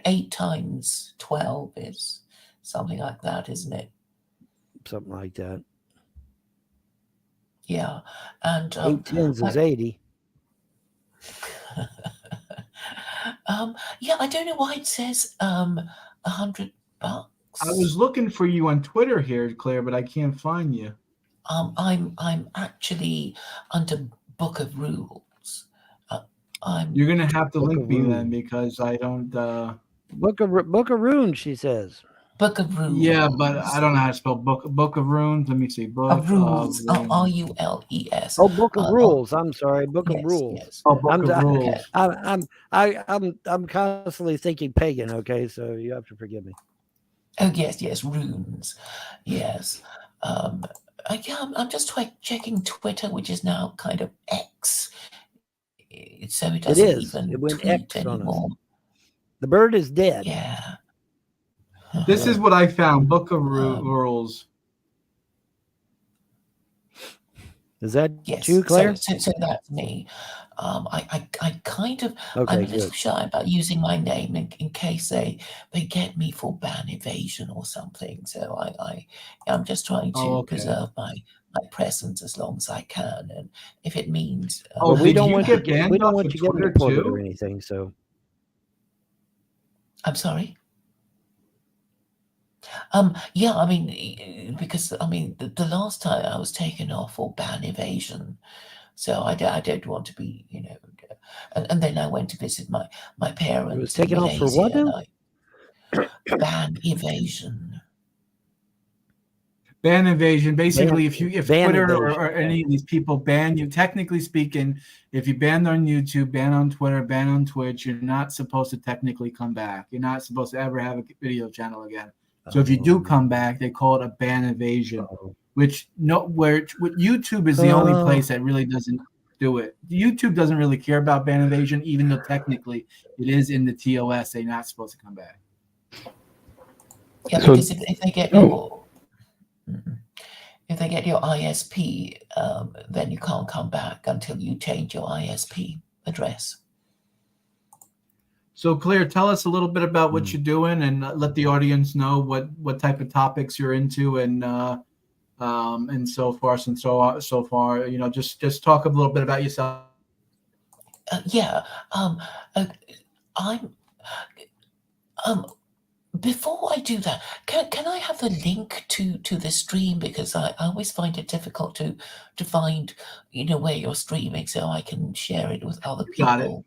8 times 12 is something like that, isn't it? Something like that. Yeah, and 8 tens is I, 80. yeah, I don't know why it says I was $100. looking for you on Twitter here, Claire, but I can't find you. I'm actually under Book of Rules. Uh, I'm You're gonna have to Book link of me then Runes. because I don't. Book of Runes, she says. Book of Yeah, but I Rules. don't know how to spell Book of Runes. Let me see. Book Of of Rules. Runes. Rules. Oh, Book of Rules. I'm sorry, Book of Yes, Rules. yes. Oh, Book I'm of Okay. Rules. I'm constantly thinking pagan. Okay, so you have to forgive me. Oh, yes, runes. Yes. Um, yeah, I'm just checking Twitter, which is now kind of X, so it It doesn't is. even It went tweet X on us. anymore. The bird is dead. Yeah. This is what I found. Book of Um, Rules. Is that you, yes. Claire? So that's me. I kind of, Okay, I'm a good. little shy about using my name in case they get me for ban evasion or something. So I'm just trying Oh, to okay. preserve my presence as long as I can, and if it means, Oh, Well, we did don't you want you get get we banned don't off want of you getting Twitter deported or too? anything. So I'm sorry. Yeah, I mean, because I mean, the last time I was taken off for ban evasion, so I don't want to be, and then I went to visit my it was parents in taken off for what Malaysia, and now? I ban evasion. Ban evasion. Ban Basically, if ban Twitter evasion. or any of these people ban you, technically speaking, if you banned on YouTube, ban on Twitter, ban on Twitch, you're not supposed to technically come back. You're not supposed to ever have a video channel again. So if you do Oh, come back, they call it a ban evasion, oh, which YouTube is the only oh. place that really doesn't do it. YouTube doesn't really care about ban evasion, even though technically it is in the TOS. They're not supposed to come back. Yeah, So, because if they get oh, your if they get your ISP, then you can't come back until you change your ISP address. So, Claire, tell us a little bit about what Hmm. you're doing, and let the audience know what type of topics you're into, and so far, so far. Just talk a little bit about yourself. Yeah, uh, I'm um, before I do that, can I have the link to the stream, because I always find it difficult to find where you're streaming, so I can share it with other You got it. people.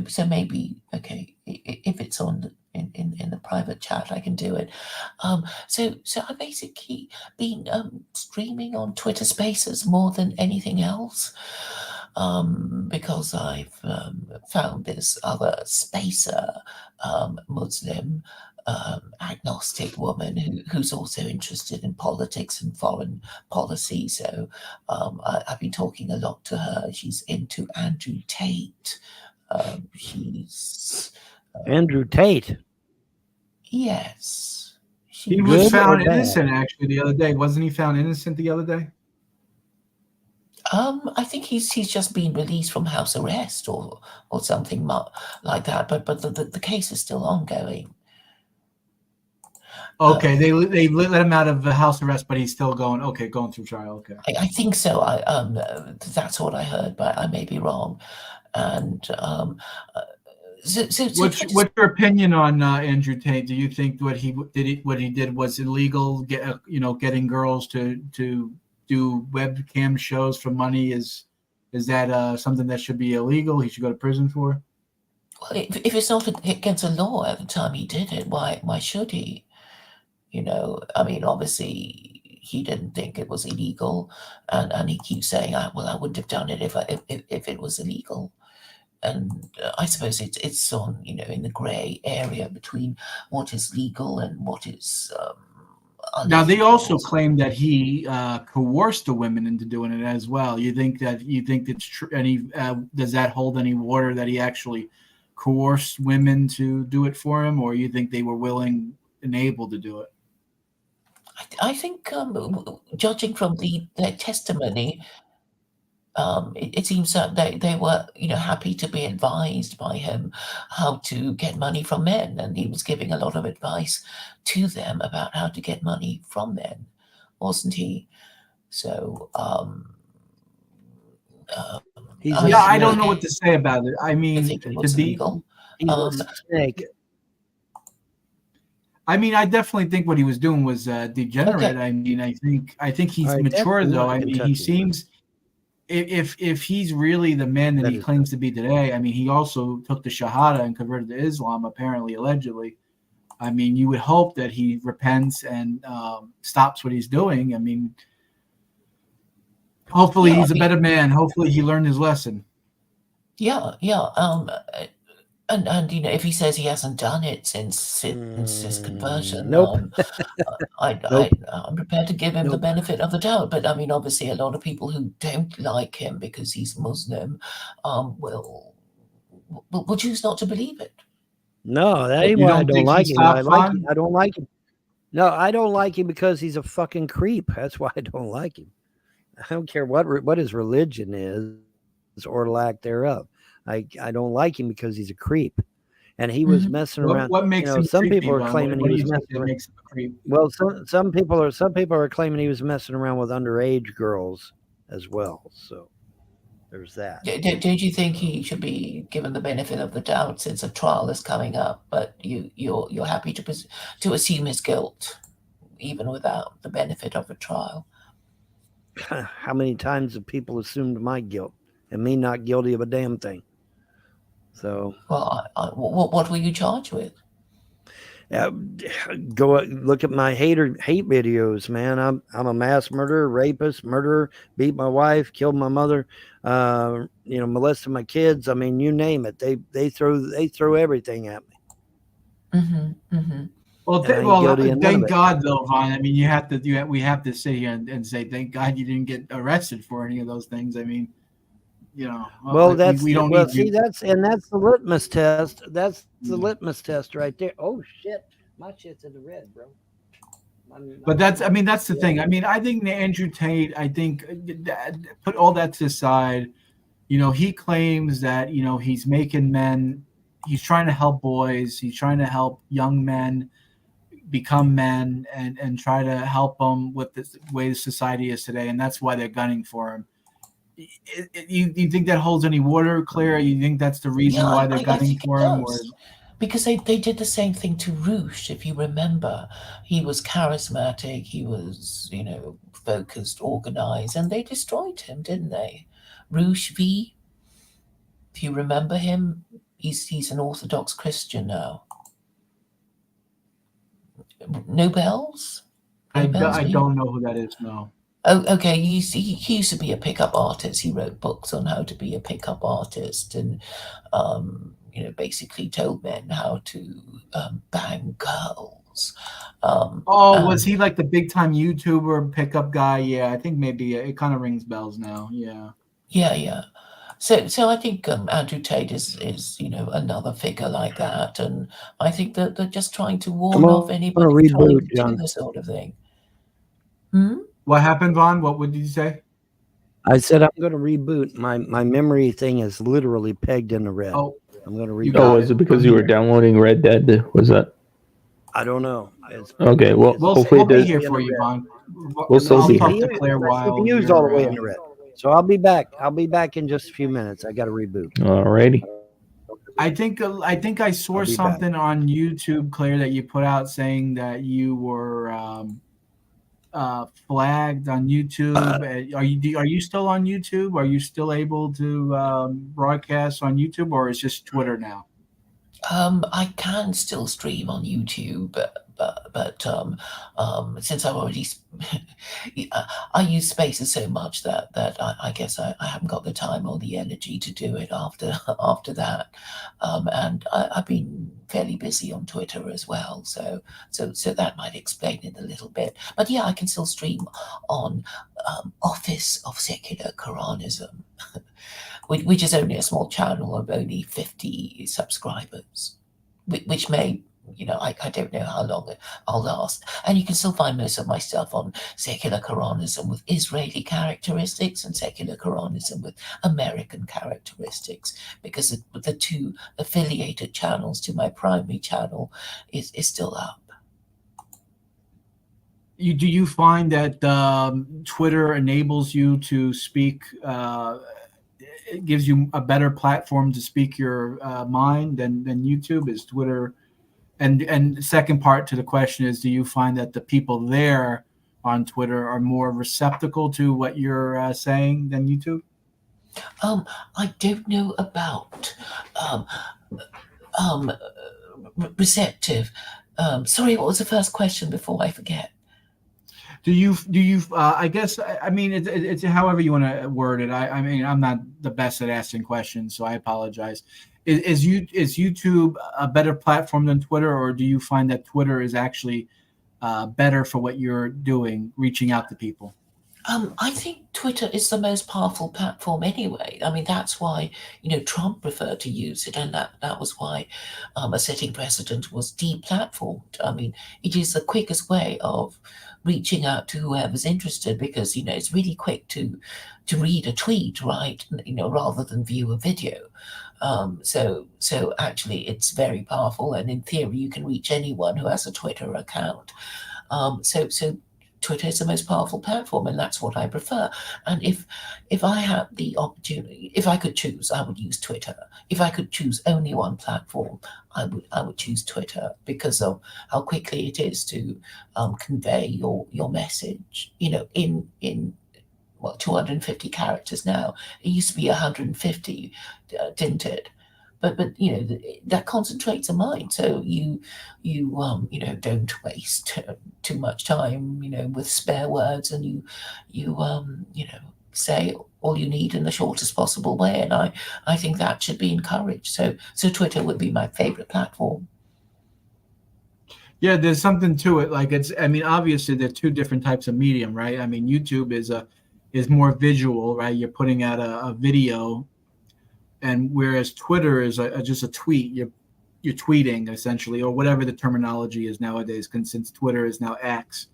So maybe, okay, if it's on in the private chat, I can do it. So I basically been streaming on Twitter Spaces more than anything else, because I've found this other spacer, Muslim, agnostic woman who's also interested in politics and foreign policy. So I've been talking a lot to her. She's into Andrew Tate. She's Andrew Tate, yes, He was good she's or found bad? innocent actually the other day, wasn't he? Found innocent the other day. I think he's just been released from house arrest or something like that. But the case is still ongoing. Uh, Okay, they let him out of house arrest, but he's still going. Okay, going through trial. Okay. I think so. That's what I heard, but I may be wrong. And uh, so Twitter. What's your opinion on Andrew Tate? Do you think what he did was illegal? Getting girls to do webcam shows for money is that something that should be illegal? He should go to prison for. Well, if it's not against the law at the time he did it, why should he? I mean, obviously he didn't think it was illegal, and he keeps saying, "Well, I wouldn't have done it if it was illegal." And I suppose it's on in the grey area between what is legal and what is Now they also unethical. claim that he coerced the women into doing it as well. You think that's true? Does that hold any water that he actually coerced women to do it for him, or you think they were willing and able to do it? I think, judging from their testimony, it seems that they were, happy to be advised by him how to get money from men, and he was giving a lot of advice to them about how to get money from men, wasn't he? So, He's I a Yeah, I mean, don't snake. know what to say about it. I I mean, think it to was be, illegal. He's a Um, snake. I mean, I definitely think what he was doing was degenerate. Okay. I mean, I think he's All right, that's mature though. not I mean, he Kentucky. seems if he's really the man that That he is claims to be today. I mean, he also took the Shahada and converted to Islam, apparently, allegedly. I mean, you would hope that he repents and stops what he's doing. I mean, hopefully yeah, I he's a mean, better man. Hopefully he learned his lesson. yeah, yeah. And if he says he hasn't done it since his conversion, Nope. Nope. I'm prepared to give him the Nope. benefit of the doubt. But I mean, obviously, a lot of people who don't like him because he's Muslim, will choose not to believe it. No, that You ain't why I don't don't think he like him. I stopped like fun? him. I don't like him. No, I don't like him because he's a fucking creep. That's why I don't like him. I don't care what his religion is or lack thereof. I don't like him because he's a creep, and he was Mhm. messing What around. what makes him Some creepy, people are Von? claiming What he do you was think messing that around. makes him a creep? Well, some people are claiming he was messing around with underage girls as well. So there's that. Don't you think he should be given the benefit of the doubt since a trial is coming up? But you're happy to assume his guilt, even without the benefit of a trial. How many times have people assumed my guilt and me not guilty of a damn thing? So Well, what were you charged with? go look at my hate videos, man. I'm a mass murderer, rapist, murderer, beat my wife, killed my mother, molested my kids. I mean, you name it. They throw everything at me, Well, and I ain't guilty of none of thank it. God though, Vaughn. I mean, we have to sit here and say thank God you didn't get arrested for any of those things. I mean, Well, we don't need see, you. that's the litmus test. That's the litmus test right there. Oh shit, my shit's in the red, bro. But that's the thing. I mean, I think Andrew Tate. I think put all that to the side. He claims that he's making men. He's trying to help boys. He's trying to help young men become men and try to help them with the way the society is today, and that's why they're gunning for him. You think that holds any water, Claire? You think that's the reason Yeah, why they're I gunning think it for him? Or does. Because they did the same thing to Roosh, if you remember. He was charismatic, he was, focused, organized, and they destroyed him, didn't they? Roosh V, if you remember him, he's an Orthodox Christian now. No bells? No bells I for you? don't know who that is. No. Oh, okay. He used to be a pickup artist. He wrote books on how to be a pickup artist, and basically told men how to bang girls. Was And he like the big time YouTuber pickup guy? Yeah, I think maybe it kind of rings bells now. Yeah. yeah. So I think Andrew Tate is another figure like that, and I think that they're just trying to warn off I'm anybody gonna trying reboot, to do John. this sort of thing. Hmm? What happened, Vaughn? What did you say? I said I'm going to reboot. My memory thing is literally pegged in the red. Oh, I'm going to you reboot. got Oh, it. is it because I'm you were here. downloading Red Dead? Was that? I don't know. Okay, well, hopefully We'll it be does. here for you, Vaughn. We'll still I'll be talk here. to Claire My while CPU's you're, all the way in the red. So I'll be back. I'll be back in just a few minutes. I got to reboot. Alrighty. I think I saw I'll be something on YouTube, Claire, that you put out saying that you were flagged on YouTube. Are you still on YouTube? Are you still able to broadcast on YouTube, or is just Twitter now? I can still stream on YouTube, but since I've already, I use Spaces so much that I guess I haven't got the time or the energy to do it after that, and I've been fairly busy on Twitter as well, so that might explain it a little bit. But yeah, I can still stream on Office of Secular Quranism. Which is only a small channel of only 50 subscribers, which may I don't know how long I'll last. And you can still find most of my stuff on secular Quranism with Israeli characteristics and secular Quranism with American characteristics, because the two affiliated channels to my primary channel is still up. Do you find that Twitter enables you to speak? It gives you a better platform to speak your mind than YouTube? Is Twitter? And the second part to the question is, do you find that the people there on Twitter are more receptacle to what you're saying than YouTube? I don't know about receptive. Sorry, what was the first question before I forget? Do you I guess, I mean, it's however you want to word it. I mean, I'm not the best at asking questions, so I apologize. Is YouTube a better platform than Twitter, or do you find that Twitter is actually better for what you're doing, reaching out to people? I think Twitter is the most powerful platform anyway. I mean, that's why, Trump preferred to use it, and that was why a sitting president was deplatformed. I mean, it is the quickest way of reaching out to whoever's interested, because, it's really quick to read a tweet, right? Rather than view a video. So actually it's very powerful, and in theory you can reach anyone who has a Twitter account. So Twitter is the most powerful platform, and that's what I prefer. And if I had the opportunity, if I could choose, I would use Twitter. If I could choose only one platform, I would choose Twitter, because of how quickly it is to convey your message. In 250 characters now. It used to be 150, didn't it? But that concentrates the mind, so you don't waste too much time with spare words, and you say all you need in the shortest possible way, and I think that should be encouraged. So Twitter would be my favorite platform. Yeah, there's something to it. Like, I mean, obviously there are two different types of medium, right? I mean, YouTube is more visual, right? You're putting out a video. And whereas Twitter is just a tweet, you're tweeting essentially, or whatever the terminology is nowadays, since Twitter is now X.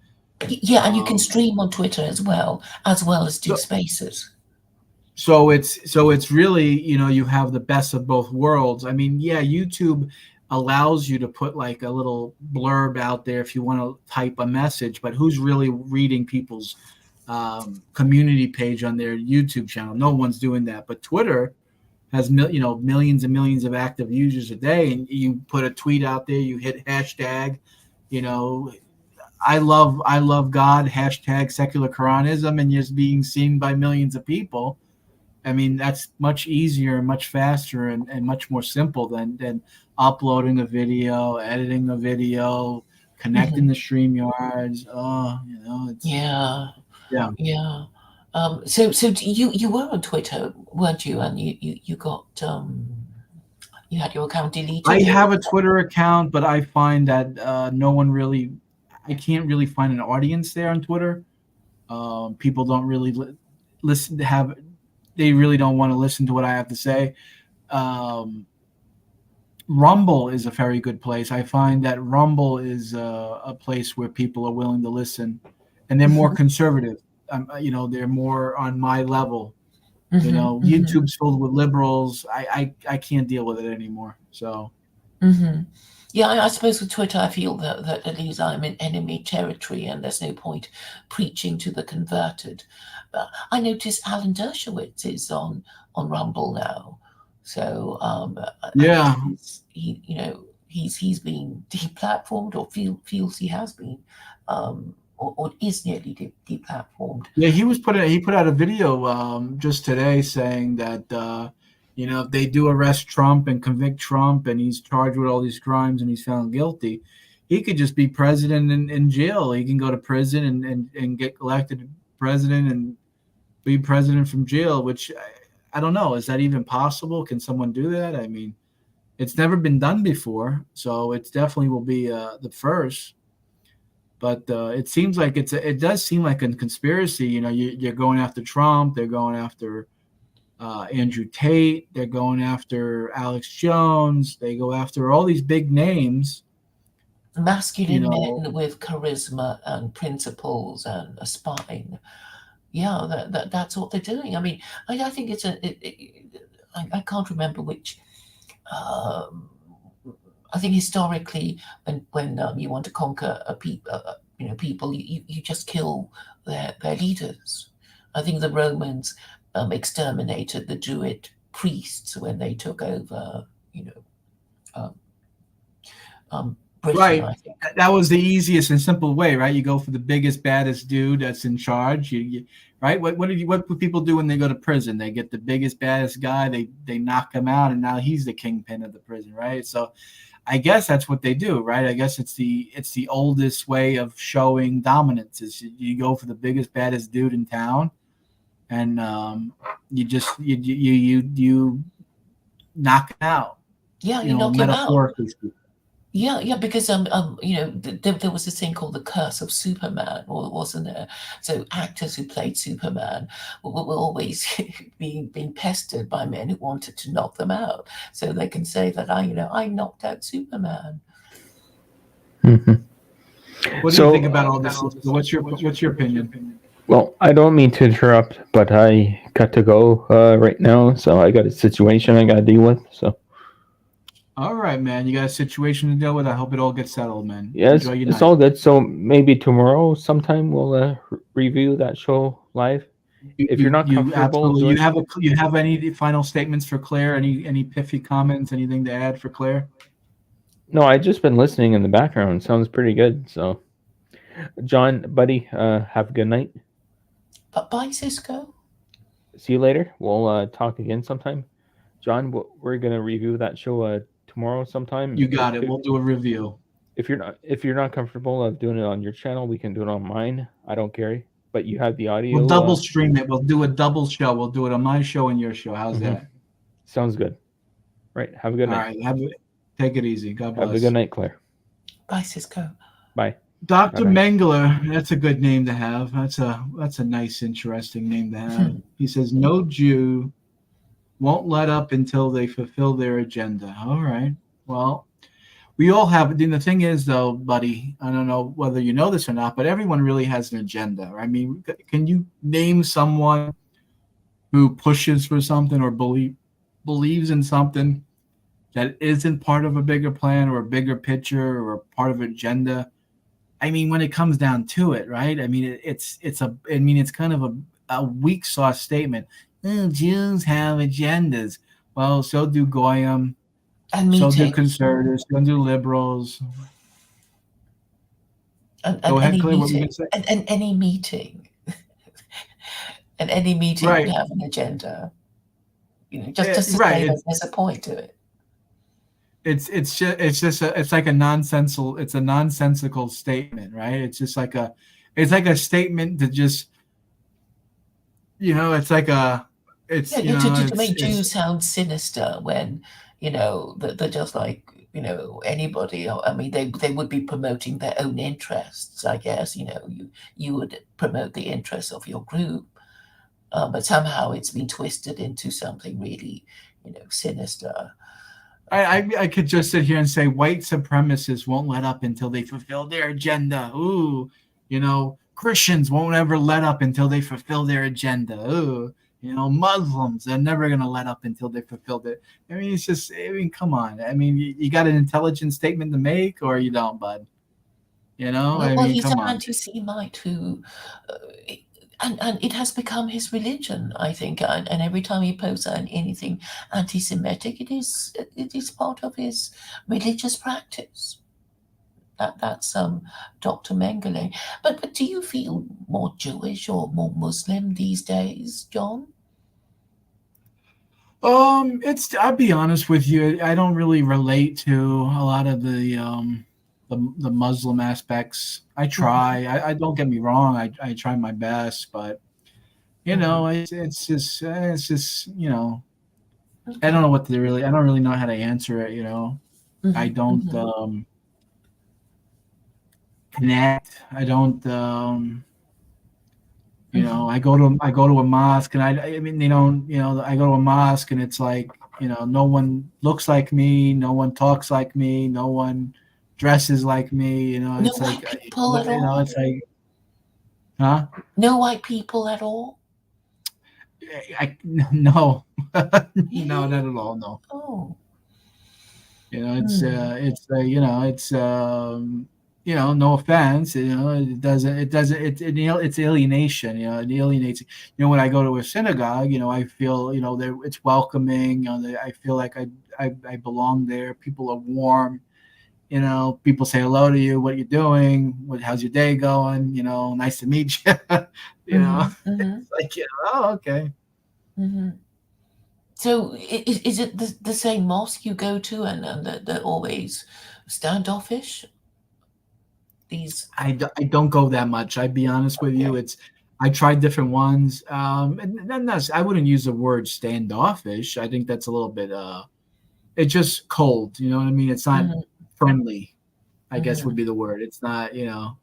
Yeah, and you can stream on Twitter as well as do spaces. So it's really, you have the best of both worlds. I mean, yeah, YouTube allows you to put like a little blurb out there if you want to type a message, but who's really reading people's community page on their YouTube channel? No one's doing that. But Twitter has millions and millions of active users a day, and you put a tweet out there, you hit hashtag, I love God, hashtag secular Quranism, and you're being seen by millions of people. I mean, that's much easier and much faster and much more simple than uploading a video, editing a video, connecting the StreamYards. Yeah. So you were on Twitter, weren't you? And you got you had your account deleted. I have a Twitter account, but I find that I can't really find an audience there on Twitter. People don't really listen to they really don't want to listen to what I have to say. Rumble is a very good place. I find that Rumble is a place where people are willing to listen, and they're more conservative. They're more on my level. YouTube's filled with liberals. I can't deal with it anymore. So, yeah, I suppose with Twitter, I feel that at least I'm in enemy territory, and there's no point preaching to the converted. But I notice Alan Dershowitz is on Rumble now. So yeah, he's being deplatformed, or feels he has been. Or is nearly deplatformed. Yeah, he put out a video just today saying that if they do arrest Trump and convict Trump, and he's charged with all these crimes and he's found guilty, he could just be president in jail. He can go to prison and get elected president and be president from jail, which I don't know. Is that even possible? Can someone do that? I mean, it's never been done before, so it definitely will be the first. But it seems like it does seem like a conspiracy. You're going after Trump. They're going after Andrew Tate. They're going after Alex Jones. They go after all these big names, masculine You know, men with charisma and principles and a spine. Yeah, that's what they're doing. I mean, I think it's I can't remember which. Um, I think historically, when you want to conquer people, you just kill their leaders. I think the Romans exterminated the Druid priests when they took over, you know, um, Britain. right. I think. That was the easiest and simple way, right? You go for the biggest, baddest dude that's in charge. Right? What do people do when they go to prison? They get the biggest, baddest guy. They knock him out, and now he's the kingpin of the prison, right? So, I guess that's what they do, right? I guess it's the oldest way of showing dominance is you go for the biggest, baddest dude in town, and you just you knock him out. Yeah, you knock him out. Metaphorically speaking. Yeah, because there was this thing called the Curse of Superman, or wasn't there? So actors who played Superman were always being pestered by men who wanted to knock them out, so they can say that I knocked out Superman. Mhm. What do you think about all this? What's your opinion? Well, I don't mean to interrupt, but I got to go right now, so I got a situation I got to deal with. So. All right, man. You got a situation to deal with. I hope it all gets settled, man. Yes, Enjoy your it's night. all good. So maybe tomorrow sometime we'll review that show live. If you're not comfortable, you have any final statements for Claire? Any pithy comments? Anything to add for Claire? No, I just been listening in the background. Sounds pretty good. So, John, buddy, have a good night. But bye, Cisco. See you later. We'll talk again sometime. John, we're gonna review that show tomorrow sometime. You got it. We'll do a review. If you're not comfortable of doing it on your channel, we can do it on mine. I don't care. But you have the audio. We'll double stream it. We'll do a double show. We'll do it on my show and your show. How's that? Sounds good. Right. Have a good night. All right. Take it easy. God bless. Have a good night, Claire. Bye, Cisco. Bye. Dr. Bye-bye. Mengele, that's a good name to have. That's a nice, interesting name to have. He says, no Jew won't let up until they fulfill their agenda. All right. Well, we all have. The thing is, though, buddy, I don't know whether you know this or not, but everyone really has an agenda. I mean, can you name someone who pushes for something or believes in something that isn't part of a bigger plan or a bigger picture or part of an agenda? I mean, when it comes down to it, right? I mean, it's kind of a weak sauce statement. Oh, Jews have agendas. Well, so do Goyim. And so meetings. do conservatives. So do liberals. And Go ahead, any Claire. What were you meeting. going to say? And any meting. And any meeting Right. would have an agenda. Just to right. say that there's a point to it. It's like a nonsensical statement, right? It's like a statement to just, To make Jews sound sinister when they're just like anybody. I mean, they would be promoting their own interests, I guess. You would promote the interests of your group, but somehow it's been twisted into something really sinister. I could just sit here and say white supremacists won't let up until they fulfill their agenda. Ooh, Christians won't ever let up until they fulfill their agenda. Ooh, Muslims, they're never going to let up until they fulfill it. I mean, come on. I mean, you got an intelligent statement to make or you don't, bud? Well, he's an anti-Semite who... And it has become his religion, I think. And every time he posts anything anti-Semitic, it is part of his religious practice. That's Dr. Mengele. But do you feel more Jewish or more Muslim these days, John? I'll be honest with you. I don't really relate to a lot of the Muslim aspects. I try. I don't get me wrong. I try my best, but it's just I don't know what to really. I don't really know how to answer it. I don't connect. I don't. I go to a mosque and I mean I go to a mosque and it's like no one looks like me, no one talks like me, no one dresses like me. You know, No it's like, white people at you know, all? it's like, huh? No white people at all? No, no, not Really? at all. No. Oh. You know, Hmm. you know, you know, no offense, you know, it's alienation, you know, it alienates. You know, when I go to a synagogue, you know, I feel, you know, that it's welcoming, you know, that I feel like I belong there. People are warm, you know, people say hello to you, what you doing, how's your day going, you know, nice to meet you, you know, Hmm. Hmm. it's like, you know, oh, okay. Hmm. So is it the same mosque you go to, and they're always standoffish? These. I don't go that much. I'd be honest with you. Okay. I tried different ones. And that's, I wouldn't use the word standoffish. I think that's a little bit it's just cold. You know what I mean? It's not Hmm. friendly, I guess would Hmm. be the word. It's not, you know,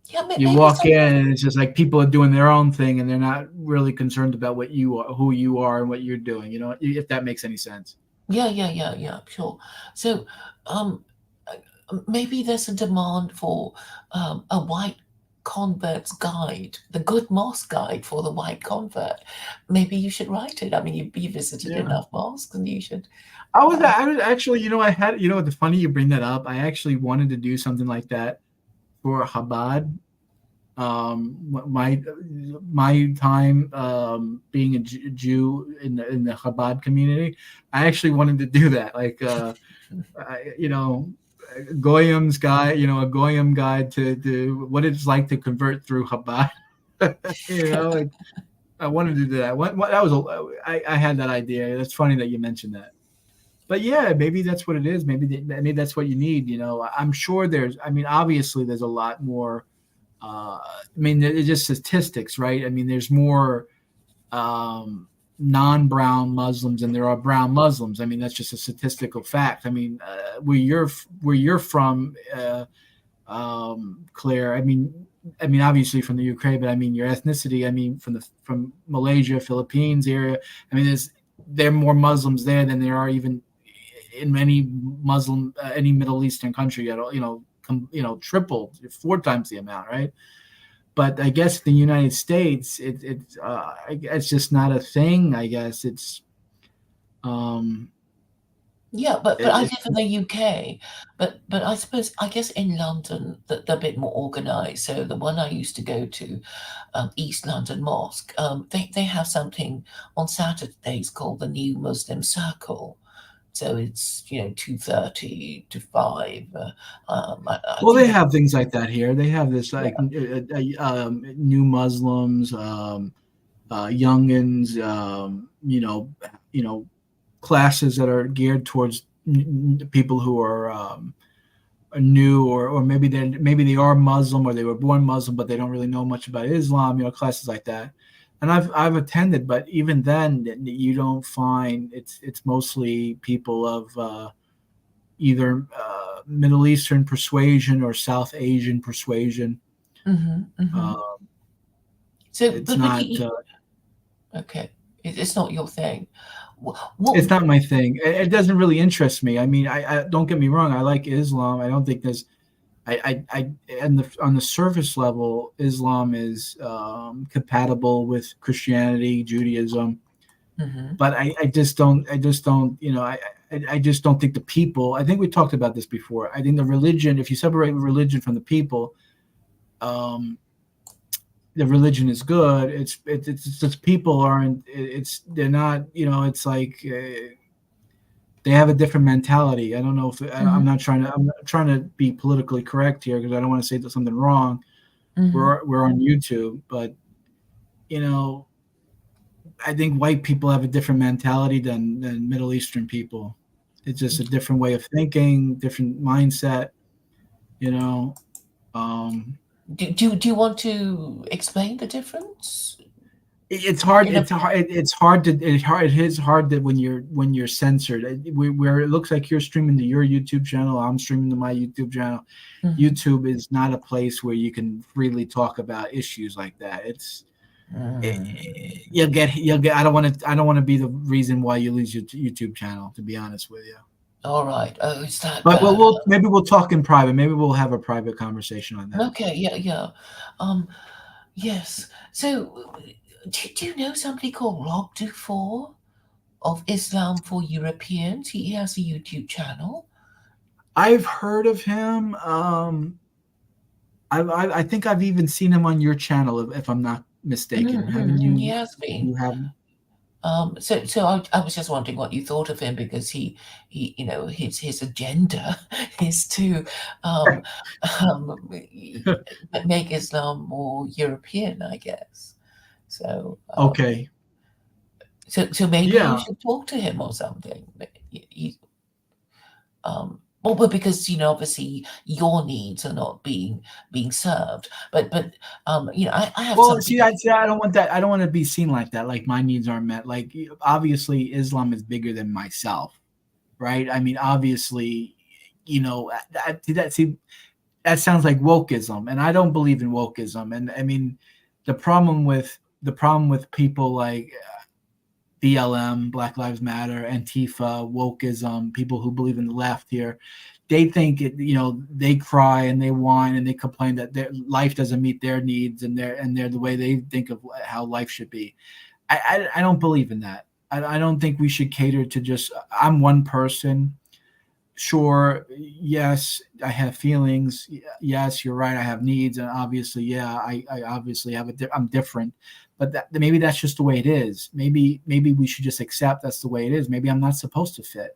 Yeah, you maybe walk some. in and it's just like people are doing their own thing and they're not really concerned about what you are, who you are and what you're doing, you know, if that makes any sense. Yeah, yeah, yeah, yeah, sure. So, um, maybe there's a demand for a white convert's guide, the good mosque guide for the white convert. Maybe you should write it. I mean, you visited Yeah. enough mosques, and you should. I was actually, you know, I had, you know, the funny you bring that up. I actually wanted to do something like that for Chabad. My time being a Jew in the Chabad community, I actually wanted to do that. Like, you know, Goyim's guide, you know, a Goyim guide to what it's like to convert through Chabad. You know, like, I wanted to do that. That was I had that idea. It's funny that you mentioned that. But yeah, maybe that's what it is. Maybe that's what you need. You know, I'm sure there's. I mean, obviously, there's a lot more. I mean, it's just statistics, right? I mean, there's more um, non-brown Muslims than there are brown Muslims. I mean, that's just a statistical fact. I mean, where you're from, Claire. I mean, obviously from the Ukraine, but I mean your ethnicity. I mean, from Malaysia, Philippines area. I mean, there are more Muslims there than there are even in many Muslim any Middle Eastern country at all. You know, triple, 4 times the amount, right? But I guess the United States, it's just not a thing. I guess um, Yeah, but I it, live in the UK, but I suppose I guess in London that they're a bit more organised. So the one I used to go to, East London Mosque, they have something on Saturdays called the New Muslim Circle. So it's 2:30 to 5. I well, think they that. have things like that here. They have this like Yeah. new Muslims, youngins, you know, classes that are geared towards people who are new, or maybe they are Muslim or they were born Muslim, but they don't really know much about Islam. You know, classes like that. And I've attended, but even then, you don't find it's mostly people of either Middle Eastern persuasion or South Asian persuasion. Hmm. Hmm. Uh, So, it's but not. okay, it's not your thing. It's What? not my thing. It doesn't really interest me. I mean, I don't get me wrong. I like Islam. I don't think there's. I and on the surface level, Islam is compatible with Christianity, Judaism, Hmm. but I just don't. I just don't. You know, I just don't think the people. I think we talked about this before. I think the religion. If you separate religion from the people, um, the religion is good. It's just people aren't. They're not. You know, it's like. They have a different mentality. I don't know if Hmm. I'm not trying to be politically correct here because I don't want to say something wrong. Hmm. We're on YouTube, but you know, I think white people have a different mentality than Middle Eastern people. It's just a different way of thinking, different mindset. You know, um, Do you want to explain the difference? it's hard. In a. It's hard to. It is hard that when you're censored. Where it looks like you're streaming to your YouTube channel, I'm streaming to my YouTube channel. Mhm. YouTube is not a place where you can freely talk about issues like that. Mm. You'll get. I don't want to be the reason why you lose your YouTube channel. To be honest with you. All right. Oh, it's that But bad. maybe we'll talk in private. Maybe we'll have a private conversation on that. Okay. Yeah. Yeah. Um. Yes. So, do you know somebody called Rob Dufour of Islam for Europeans? He has a YouTube channel. I've heard of him. I think I've even seen him on your channel, if I'm not mistaken. Haven't He you? has been. You have. So I was just wondering what you thought of him because he his agenda is to um, um, make Islam more European, I guess. So Okay. so maybe you Yeah. should talk to him or something. Well, because obviously your needs are not being served, but I have Well, something. I don't want that. I don't want to be seen like that. Like my needs aren't met. Like obviously, Islam is bigger than myself, right? I mean, obviously, that sounds like wokeism, and I don't believe in wokeism. And I mean, the problem with people like BLM, Black Lives Matter, Antifa, wokeism, people who believe in the left here, they think they cry and they whine and they complain that their life doesn't meet their needs and they're the way they think of how life should be. I don't believe in that. I don't think we should cater to just I'm one person. Sure, yes, I have feelings. Yes, you're right. I have needs, and obviously, yeah, I obviously I'm different, but maybe that's just the way it is. Maybe we should just accept that's the way it is. Maybe I'm not supposed to fit.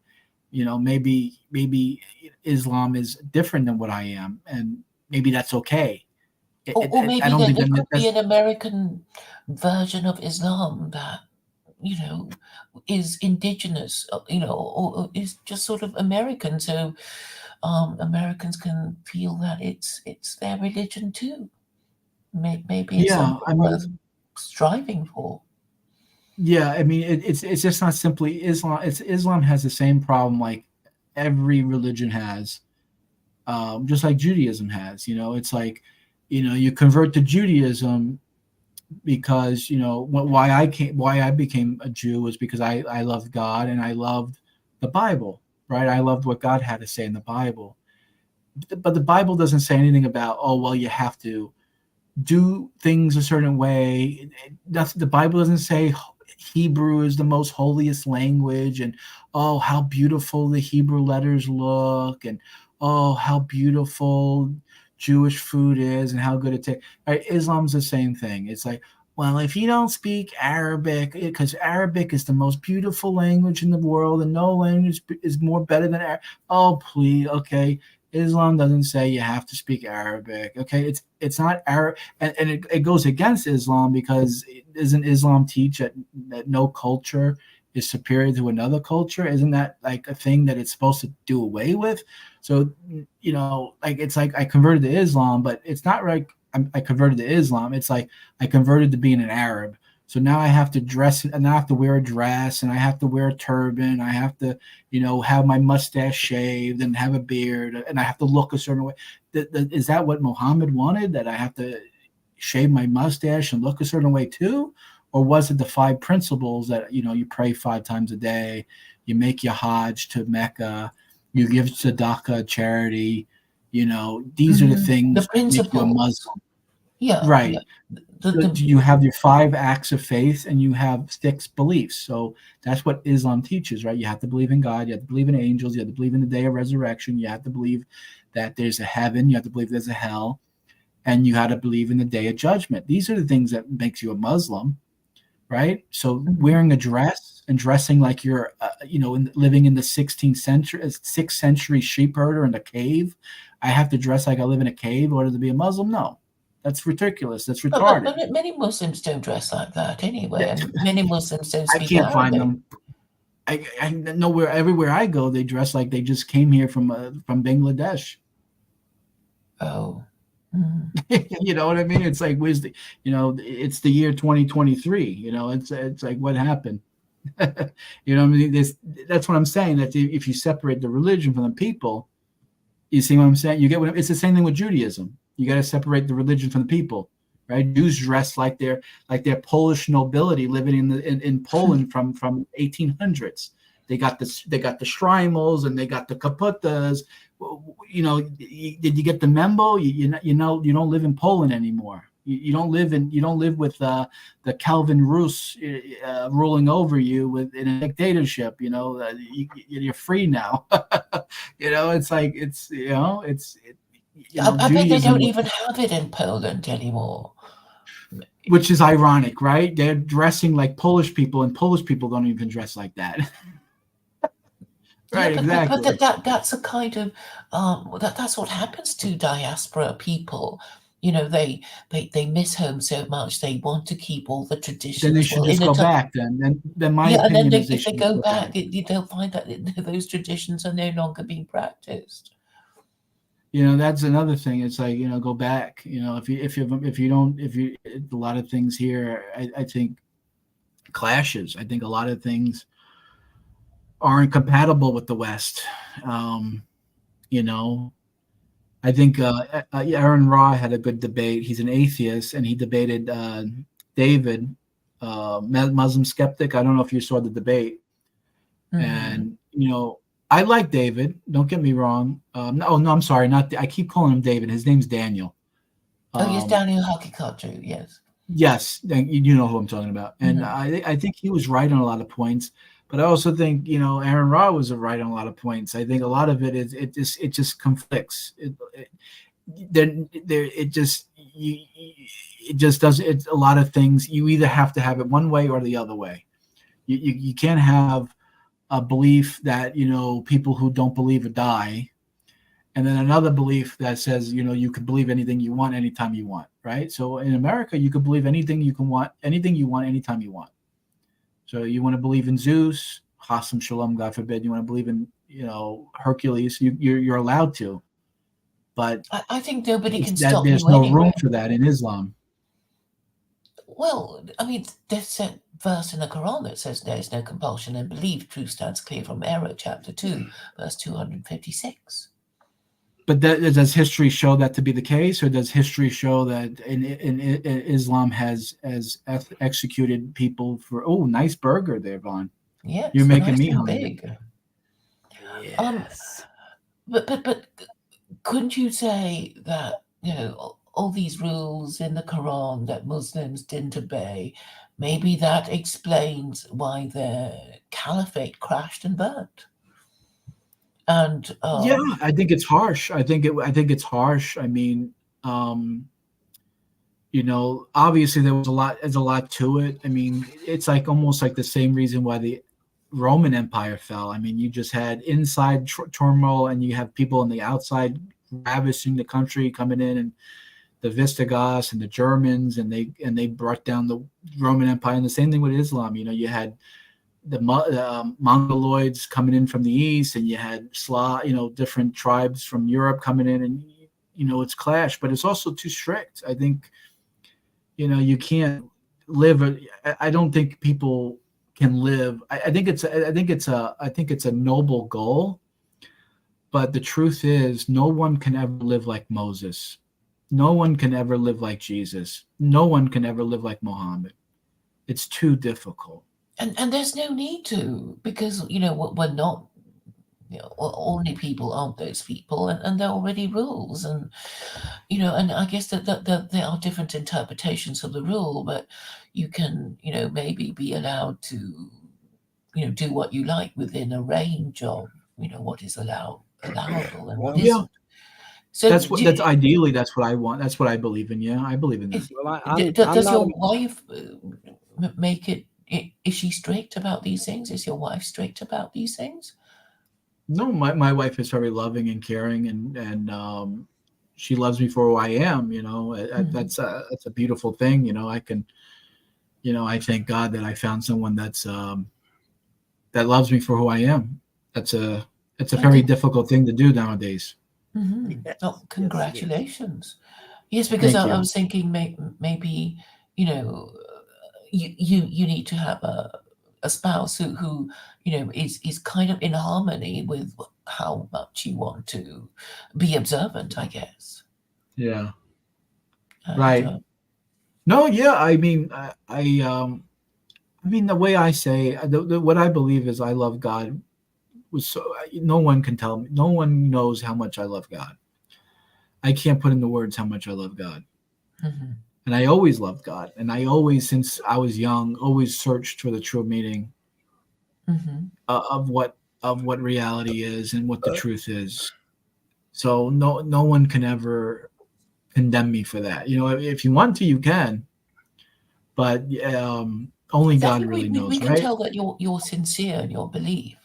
Maybe Islam is different than what I am, and maybe that's okay. Or I maybe don't think it could be that's an American version of Islam that, is indigenous, or is just sort of American. So Americans can feel that it's their religion too. Maybe it's yeah. something I worth mean, striving for. yeah. I mean, it's just not simply Islam. Islam has the same problem like every religion has. Just like Judaism has. It's like, you convert to Judaism because why I became a Jew was because I loved God and I loved the Bible, right? I loved what God had to say in the Bible, but the Bible doesn't say anything about you have to do things a certain way. The Bible doesn't say Hebrew is the most holiest language and how beautiful the Hebrew letters look and how beautiful Jewish food is and how good it tastes. Right? Islam's the same thing. It's like, well, if you don't speak Arabic, because Arabic is the most beautiful language in the world and no language is more better than Arabic. Oh, please, okay. Islam doesn't say you have to speak Arabic. Okay, it's not Arab, and it goes against Islam because doesn't Islam teach that no culture is superior to another culture? Isn't that like a thing that it's supposed to do away with? So like it's like I converted to Islam, but it's not like I converted to Islam. It's like I converted to being an Arab. So now I have to dress and I have to wear a dress and I have to wear a turban. I have to, have my mustache shaved and have a beard and I have to look a certain way. Is that what Muhammad wanted? That I have to shave my mustache and look a certain way too? Or was it the 5 principles that, you pray 5 times a day, you make your Hajj to Mecca, you give tzedakah, charity, these are the things The that make you a principles. Muslim. Yeah, Right. yeah. The You have your 5 acts of faith and you have 6 beliefs. So that's what Islam teaches, right? You have to believe in God, you have to believe in angels, you have to believe in the day of resurrection, you have to believe that there's a heaven, you have to believe there's a hell, and you have to believe in the day of judgment. These are the things that makes you a Muslim, right? So wearing a dress and dressing like you're living in the 16th century 6th century sheep herder in a cave. I have to dress like I live in a cave in order to be a Muslim? No. That's ridiculous. That's retarded. But many Muslims don't dress like that anyway, Yeah. and many Muslims don't I speak can't find Arabic. them. I nowhere. Everywhere I go, they dress like they just came here from Bangladesh. Oh. You know what I mean? It's like, where's the? It's the year 2023. It's like, what happened? You know what I mean? That's what I'm saying. That if you separate the religion from the people, you see what I'm saying? You get what it's the same thing with Judaism. You got to separate the religion from the people, right? Jews dress like they're Polish nobility living in Poland from 1800s, They got the Schreimels and they got the Kaputas. Did you get the memo? You don't live in Poland anymore. You don't live with the Calvin Rus ruling over you in a dictatorship. You're free now. It's like I bet they Judaism, don't even have it in Poland anymore. which is ironic, right? They're dressing like Polish people, and Polish people don't even dress like that. Right, Yeah, exactly. But that's a kind of that's what happens to diaspora people. They miss home so much they want to keep all the traditions. Then they should just go back. Then my yeah, and then opinion is if they should go back, they'll find that those traditions are no longer being practiced. That's another thing. It's like, go back. A lot of things here, I think clashes. I think a lot of things aren't compatible with the West. I think Aaron Ra had a good debate. He's an atheist, and he debated David, Muslim skeptic. I don't know if you saw the debate. Mhm. And I like David. Don't get me wrong. No, I'm sorry. I keep calling him David. His name's Daniel. Yes, Daniel Hakikatu, yes. Yes, you know who I'm talking about. And Mhm. I think he was right on a lot of points. But I also think Aaron Ra was right on a lot of points. I think a lot of it is it just conflicts. It just does. It's a lot of things. You either have to have it one way or the other way. You can't have a belief that people who don't believe it die, and then another belief that says you can believe anything you want anytime you want, right? So in America, you can believe anything you want anytime you want. So you want to believe in Zeus, Hasam Shalom, God forbid. You want to believe in Hercules. You're allowed to, but I think nobody can that stop there's you no anyway. room for that in Islam. Well, I mean, there's a verse in the Quran that says there is no compulsion in belief. Truth stands clear from error, chapter 2, verse 256. But does history show that to be the case, or does history show that in Islam has executed people for nice burger there, Vaughn? Yes, You're making nice me and hungry. big. Yes. But couldn't you say that all these rules in the Quran that Muslims didn't obey, maybe that explains why their caliphate crashed and burnt? And Yeah, I think it's harsh. I think it's harsh. I mean, obviously there's a lot to it. I mean, it's like almost like the same reason why the Roman Empire fell. I mean, you just had inside turmoil, and you have people on the outside ravishing the country, coming in, and the Visigoths and the Germans, and they brought down the Roman Empire. And the same thing with Islam. You had the Mongoloids coming in from the east, and you had different tribes from Europe coming in, and it's clashed. But it's also too strict. I think you can't live. I don't think people can live. I think it's a noble goal, but the truth is, no one can ever live like Moses. No one can ever live like Jesus. No one can ever live like Muhammad. It's too difficult. And there's no need to, because we're not only people aren't those people, and there are already rules, and and I guess that there are different interpretations of the rule, but you can maybe be allowed to do what you like within a range of what is allowable and what Yeah. isn't. So That's ideally that's what I want. That's what I believe in. Yeah, I believe in that. Well, does your wife make it? Is she strict about these things? Is your wife strict about these things? No, my wife is very loving and caring, and she loves me for who I am. That's a beautiful thing. I can, I thank God that I found someone that loves me for who I am. It's a very difficult thing to do nowadays. Mm-hmm. Yes, Oh, yes, congratulations! Yes, because Thank I you. was thinking maybe you need to have a spouse who is kind of in harmony with how much you want to be observant, I guess. Yeah. And, Right. No, yeah. I mean, I mean, the way I say, what I believe is I love God. Was so no one can tell me. No one knows how much I love God. I can't put into words how much I love God. Mm-hmm. And I always loved God. And I always, since I was young, always searched for the true meaning Mm-hmm. of what reality is and what the truth is. So no one can ever condemn me for that. You know, if you want to, you can, but only So I God think really we knows, can right? tell that you're sincere in your belief.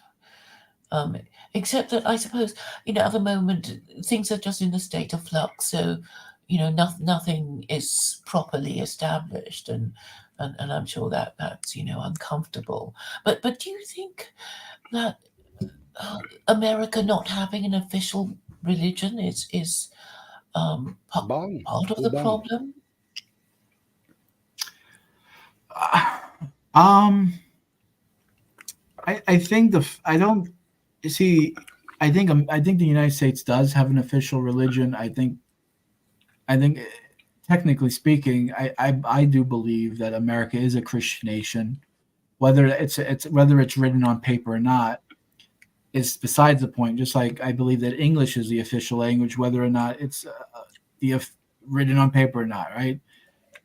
Except that I suppose, at the moment things are just in a state of flux. So, nothing is properly established, and I'm sure that's uncomfortable. But do you think that America not having an official religion is Bomb. part of the Bomb. problem? Um, I think I don't see. I think the United States does have an official religion. I think technically speaking, I do believe that America is a Christian nation. Whether it's written on paper or not is besides the point. Just like I believe that English is the official language, whether or not it's the written on paper or not, right?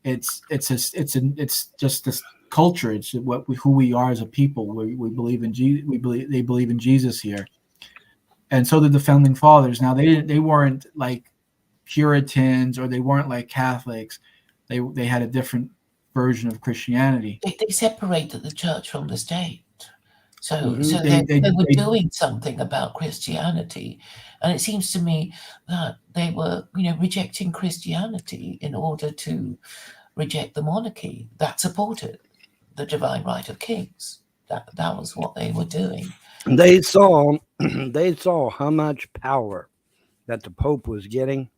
It's just this culture. It's who we are as a people. We believe in they believe in Jesus here, and so did the founding fathers. Now they weren't like Puritans or they weren't like Catholics. They had a different version of Christianity. They separated the church from the state. So, Mhm. so They they, they, they were they doing something about Christianity, and it seems to me that they were, rejecting Christianity in order to reject the monarchy that supported the divine right of kings. That was what they were doing. They saw they saw how much power that the Pope was getting,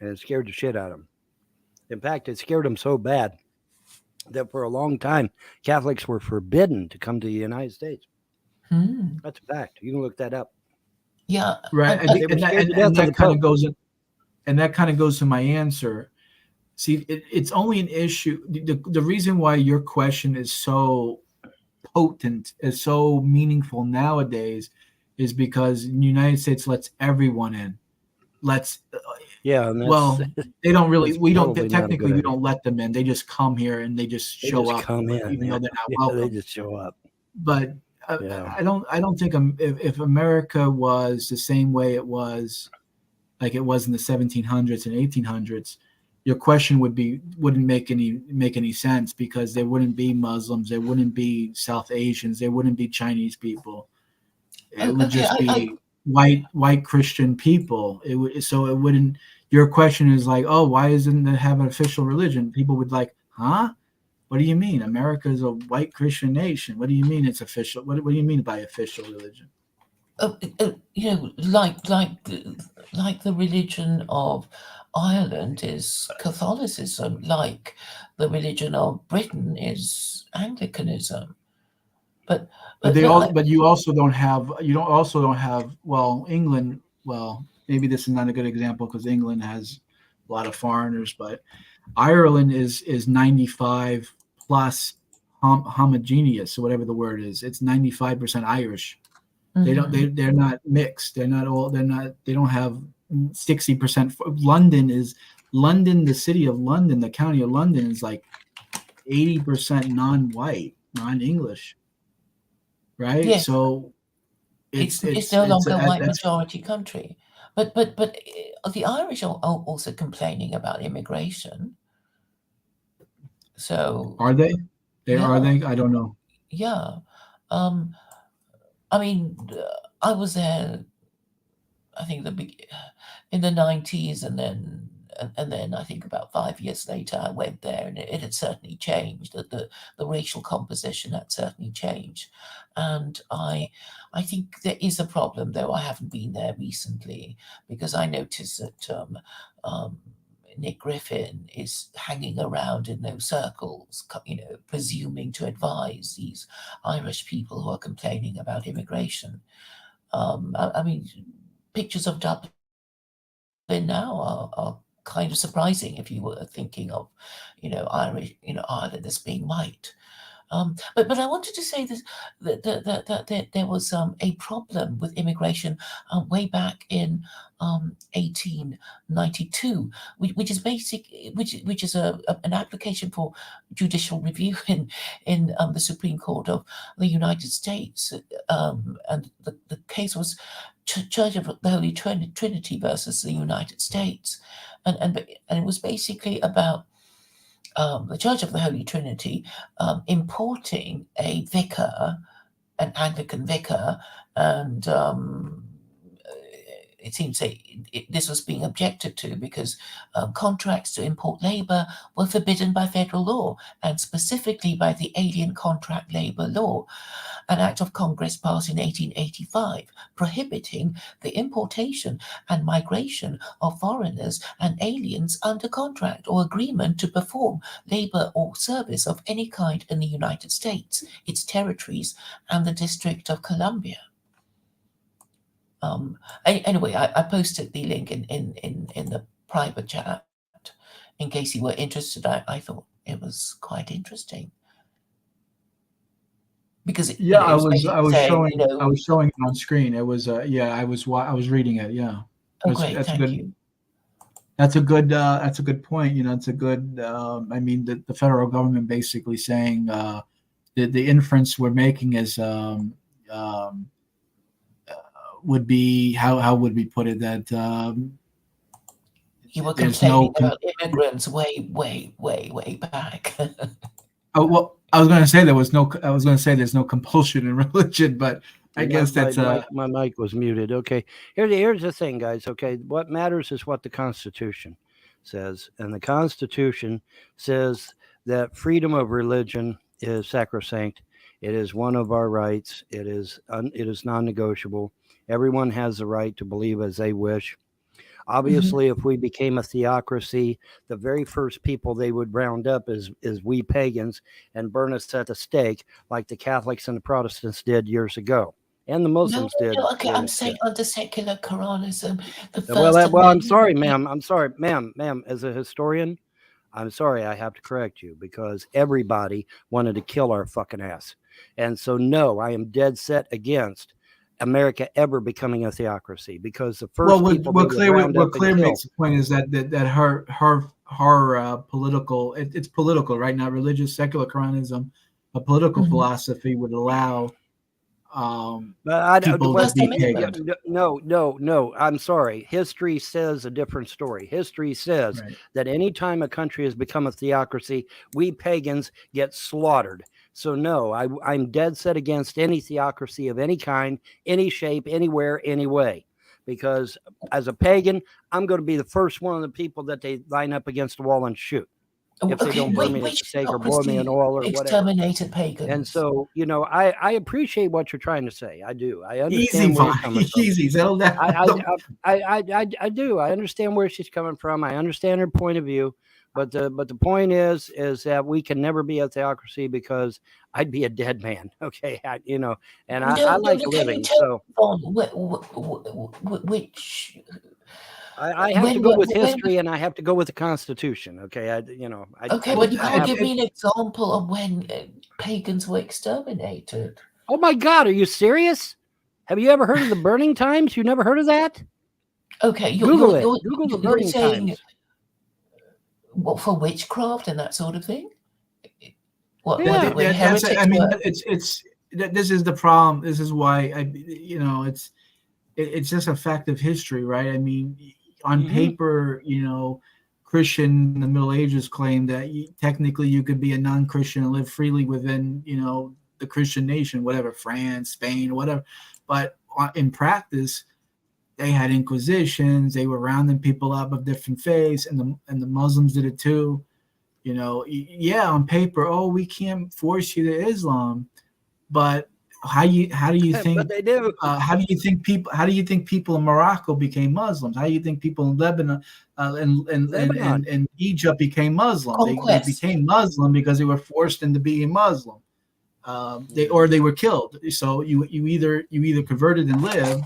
and it scared the shit out of them. In fact, it scared them so bad that for a long time Catholics were forbidden to come to the United States. Hmm. That's a fact. You can look that up. Yeah, right. I They think, were scared to death of the that kind of Pope. goes in, and that kind of goes to my answer. See, it's only an issue. The reason why your question is so potent, is so meaningful nowadays, is because the United States lets everyone in. Let's Yeah, and that's well, they don't really. that's We don't probably not a technically good we idea. don't let them in. They just come here and they just They show just up, come in, even yeah. though they're not Yeah, they welcome. just show up. But Yeah. I don't think if America was the same way it was, like it was in the 1700s and 1800s, your question wouldn't make any sense, because there wouldn't be Muslims, there wouldn't be South Asians, there wouldn't be Chinese people. It would okay. just be white Christian people. It wouldn't. Your question is like, oh, why doesn't it have an official religion? People would like, huh? What do you mean? America is a white Christian nation. What do you mean it's official? What do you mean by official religion? Like the religion of Ireland is Catholicism, like the religion of Britain is Anglicanism. But But but look, you also don't have well, England. Well, maybe this is not a good example because England has a lot of foreigners, but Ireland is 95 plus homogeneous, or whatever the word is. It's 95% Irish. They're not mixed. They're not all. They're not. They don't have 60%. London, the city of London, the county of London is like 80% non-white, non-English, right? yes, So it's no longer a white that's majority country. But the Irish are also complaining about immigration. So are they? Are yeah, they? I don't know. yeah. Um, I mean, I was there. I think in the 90s, and then I think about 5 years later I went there, and it had certainly changed. That the racial composition had certainly changed, and I think there is a problem, though I haven't been there recently, because I noticed that um, Nick Griffin is hanging around in those circles, presuming to advise these Irish people who are complaining about immigration. I mean, pictures of Dublin now are kind of surprising if you were thinking of, Irish, Ireland as being white. But I wanted to say this that there was a problem with immigration way back in 1892, which is which is an application for judicial review in the Supreme Court of the United States, and the case was Church of the Holy Trinity versus the United States, and it was basically about the Church of the Holy Trinity importing a vicar, an Anglican vicar, and it seems this was being objected to because contracts to import labor were forbidden by federal law, and specifically by the Alien Contract Labor Law, an act of Congress passed in 1885 prohibiting the importation and migration of foreigners and aliens under contract or agreement to perform labor or service of any kind in the United States, its territories, and the District of Columbia. Anyway, I posted the link in the private chat in case you were interested. I thought it was quite interesting because I was showing it on screen. It was I was reading it. Yeah. Great, thank you. That's a good point. It's a good. I mean, the federal government basically saying the inference we're making is would be how would we put it that you were complaining about immigrants way back. Oh well, I was going to say there's no compulsion in religion, but I guess that's my mic was muted. Okay, here's the thing, guys. Okay, what matters is what the Constitution says, and the Constitution says that freedom of religion is sacrosanct. It is one of our rights. It is non-negotiable. Everyone has the right to believe as they wish. Obviously, if we became a theocracy, the very first people they would round up is we pagans and burn us at the stake, like the Catholics and the Protestants did years ago, and the Muslims did. Okay, I'm saying under secular Quranism. I'm sorry, ma'am. I'm sorry, ma'am. As a historian, I'm sorry I have to correct you because everybody wanted to kill our fucking ass, and so no, I am dead set against America ever becoming a theocracy because the first what Claire makes the point is that her political it's political, right? Not religious, secular Quranism, a political philosophy would allow people to be pagan. No, I'm sorry. History says a different story. History says that anytime a country has become a theocracy, we pagans get slaughtered. So no, I'm dead set against any theocracy of any kind, any shape, anywhere, any way. Because as a pagan, I'm going to be the first one of the people that they line up against the wall and shoot. If they don't burn me at the stake or boil me in oil or whatever. Exterminated pagans. And so, I appreciate what you're trying to say. I do. I understand where you're coming from. Easy, settle down. I do. I understand where she's coming from. I understand her point of view. But the point is that we can never be a theocracy because I'd be a dead man. Okay, I like living. So which I have to go with history and I have to go with the Constitution. Okay, but you can't give me an example of when pagans were exterminated. Oh my God, are you serious? Have you ever heard of the burning times? You never heard of that? Okay, Google it. Google the burning times. What, for witchcraft and that sort of thing? This is the problem. This is why it's just a fact of history, right? I mean, on paper, Christian in the Middle Ages claimed that technically you could be a non-Christian and live freely within, the Christian nation, whatever, France, Spain, whatever. But in practice, they had inquisitions. They were rounding people up of different faiths, and the Muslims did it too. On paper, we can't force you to Islam, but how do you think? But they do. How do you think people in Morocco became Muslims? How do you think people in Lebanon and Egypt became Muslim? They became Muslim because they were forced into being Muslim. They were killed. So you either converted and lived,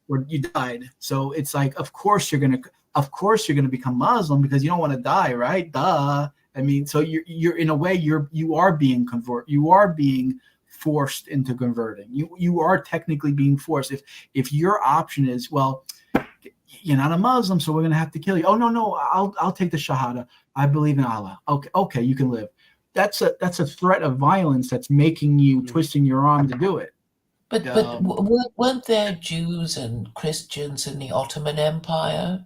or you died. So it's like, of course you're gonna become Muslim because you don't want to die, right? Duh. I mean, so you're in a way you are being forced into converting. You are technically being forced. If your option is, well, you're not a Muslim, so we're gonna have to kill you. Oh no, I'll take the Shahada. I believe in Allah. Okay, you can live. That's a threat of violence that's making you twisting your arm to do it. But weren't there Jews and Christians in the Ottoman Empire?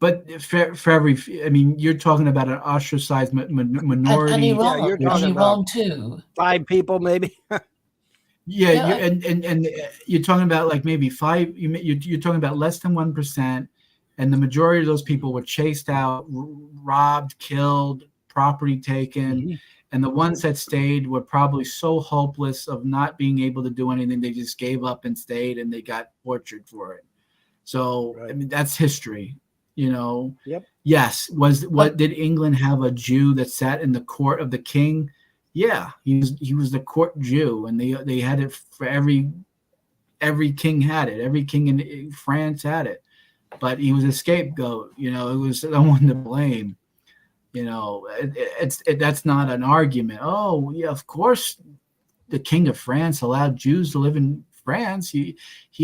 But for every, I mean, you're talking about an ostracized minority. And Iran, you're talking and about Iran too. 5 people, maybe. Yeah, and you're talking about like maybe 5. You're talking about less than 1%, and the majority of those people were chased out, robbed, killed, property taken, and the ones that stayed were probably so hopeless of not being able to do anything, they just gave up and stayed, and they got tortured for it. So I mean, that's history. Yep. Yes. Did England have a Jew that sat in the court of the king? Yeah, he was the court Jew, and they had it for every king had it. Every king in France had it, but he was a scapegoat. It was someone to blame. That's not an argument. Oh yeah, of course, the king of France allowed Jews to live in France. He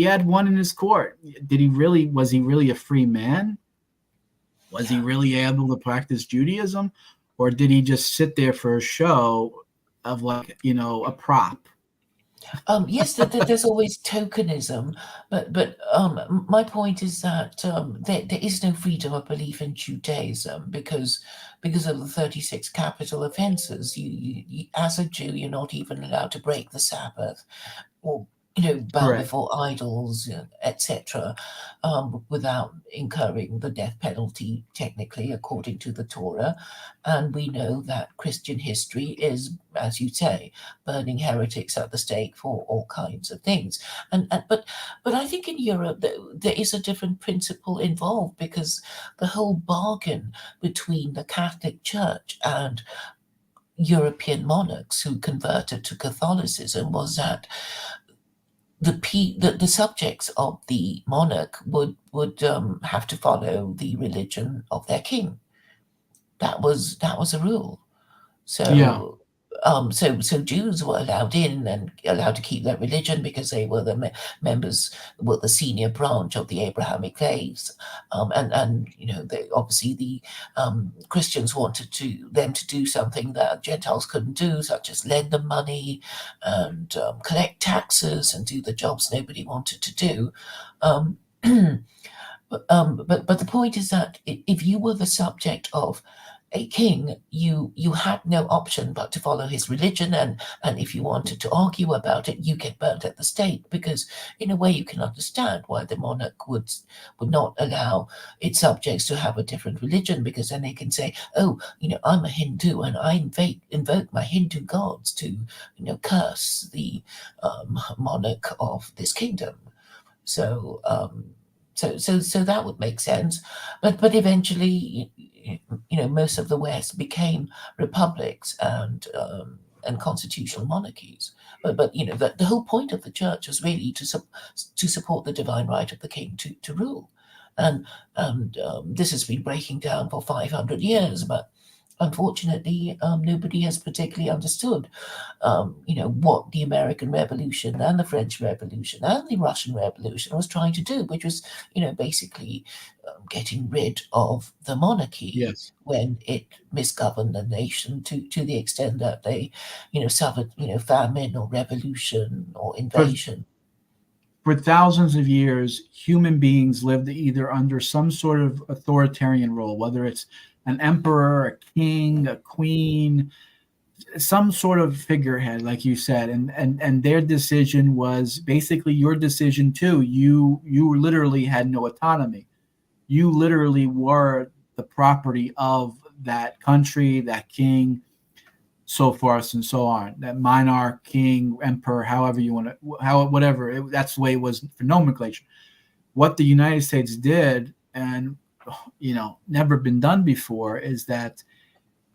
had one in his court. Was he really a free man? Was he really able to practice Judaism, or did he just sit there for a show of a prop? Yes, there's always tokenism, but my point is that there is no freedom of belief in Judaism because of the 36 capital offenses. You as a Jew, you're not even allowed to break the Sabbath or bow Correct. before idols, etc., without incurring the death penalty, technically, according to the Torah. And we know that Christian history is, as you say, burning heretics at the stake for all kinds of things. But I think in Europe there is a different principle involved, because the whole bargain between the Catholic Church and European monarchs who converted to Catholicism was that the subjects of the monarch would have to follow the religion of their king. That was a rule. So Yeah. so Jews were allowed in and allowed to keep their religion because they were the members, were the senior branch of the Abrahamic faiths, and obviously the Christians wanted them to do something that Gentiles couldn't do, such as lend them money and collect taxes and do the jobs nobody wanted to do. But the point is that if you were the subject of a king, you had no option but to follow his religion, and if you wanted to argue about it, you get burnt at the stake, because in a way you can understand why the monarch would not allow its subjects to have a different religion, because then they can say, oh, I'm a Hindu and I invoke my Hindu gods to curse the monarch of this kingdom. So so that would make sense, but eventually, most of the West became republics and constitutional monarchies. But the whole point of the church was really to support the divine right of the king to rule, and this has been breaking down for 500 years, but unfortunately, nobody has particularly understood, what the American Revolution and the French Revolution and the Russian Revolution was trying to do, which was, basically getting rid of the monarchy. Yes. When it misgoverned the nation to the extent that they, suffered, famine or revolution or invasion. For thousands of years, human beings lived either under some sort of authoritarian rule, whether it's an emperor, a king, a queen, some sort of figurehead, like you said, and their decision was basically your decision too. You literally had no autonomy. You literally were the property of that country, that king, so forth and so on. That monarch, king, emperor, however you want to, whatever. That's the way it was for nomenclature. What the United States did, and never been done before, is that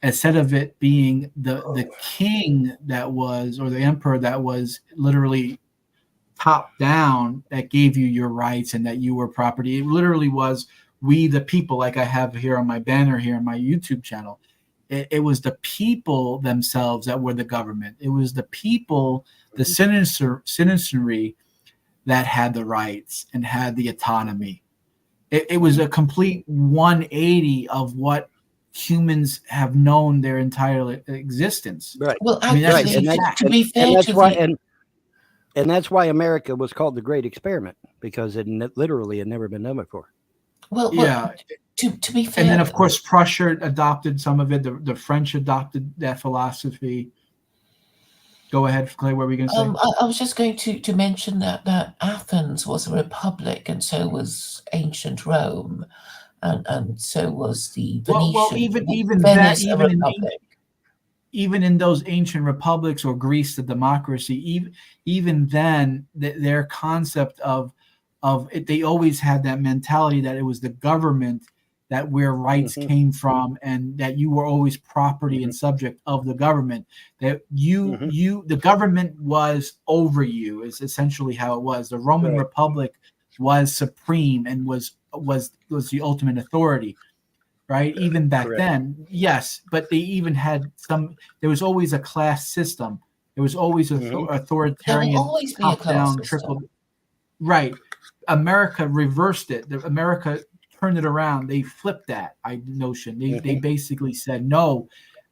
instead of it being the king that was, or the emperor that was literally top down, that gave you your rights and that you were property, it literally was, we the people, like I have here on my banner here on my YouTube channel. It was the people themselves that were the government. It was the people, the citizenry that had the rights and had the autonomy. It was a complete 180 of what humans have known their entire existence. Right. Well, I mean, that's actually, just a fact. to be fair And that's to why, the, and that's why America was called the Great Experiment, because it literally had never been done before. well, Yeah. to be fair, And then, of course, Prussia adopted some of it. The French adopted that philosophy. Go ahead, Clay. What were we going to say? I was just going to mention that Athens was a republic, and so was ancient Rome, and so was the Venetian. Well, even Venice, that, a republic. even in those ancient republics, or Greece, the democracy, even then, their concept of it, they always had that mentality that it was the government that where rights came from, and that you were always property and subject of the government. That the government was over you is essentially how it was. The Roman Republic was supreme and was the ultimate authority. Right, even back then, yes, but they even had some. There was always a class system. There was always authoritarian, There will always be a class top-down, system. trickle. Right, America reversed it. America turned it around. They flipped that notion. They basically said, no,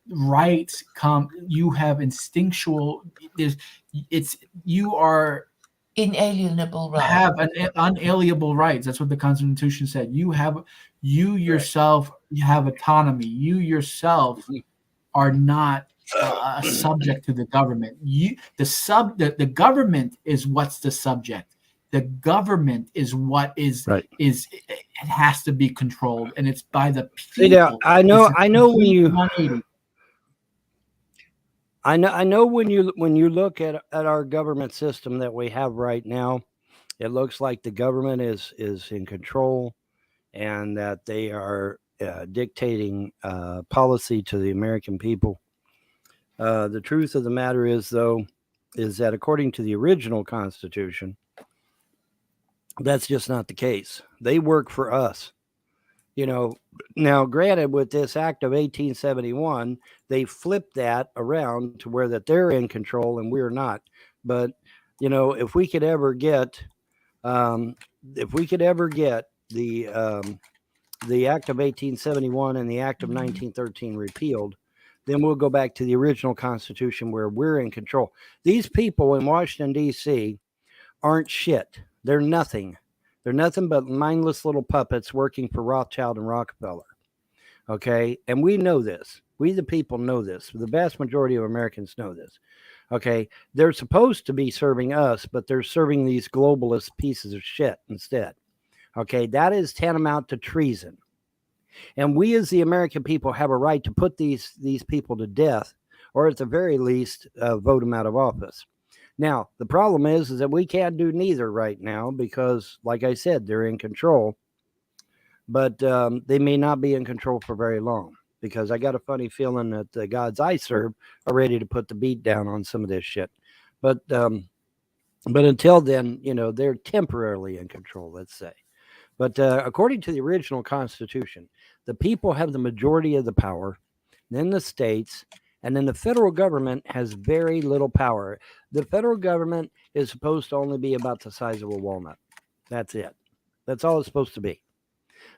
rights come. You have instinctual. You are Inalienable rights. have unalienable rights. That's what the Constitution said. You yourself have autonomy. You yourself are not subject to the government. The government is what's the subject. The government is what is it has to be controlled, and it's by the people. Yeah, I know when you 180. I know when you look at our government system that we have right now, it looks like the government is in control, and that they are dictating policy to the American people. The truth of the matter is, though, is that according to the original Constitution, that's just not the case. They work for us. Now, granted, with this Act of 1871, they flipped that around to where that they're in control and we're not. But if we could ever get the Act of 1871 and the Act of 1913 repealed, then we'll go back to the original Constitution where we're in control. These people in Washington, D.C. aren't shit. They're nothing. They're nothing but mindless little puppets working for Rothschild and Rockefeller. Okay? And we know this. We, the people, know this. The vast majority of Americans know this. Okay? They're supposed to be serving us, but they're serving these globalist pieces of shit instead. Okay? That is tantamount to treason. And we, as the American people, have a right to put these people to death, or at the very least, vote them out of office. Now, the problem is that we can't do neither right now because, like I said, they're in control. But they may not be in control for very long, because I got a funny feeling that the gods I serve are ready to put the beat down on some of this shit. But until then, they're temporarily in control, let's say. But according to the original Constitution, the people have the majority of the power, then the states, and then the federal government has very little power. The federal government is supposed to only be about the size of a walnut. That's it. That's all it's supposed to be.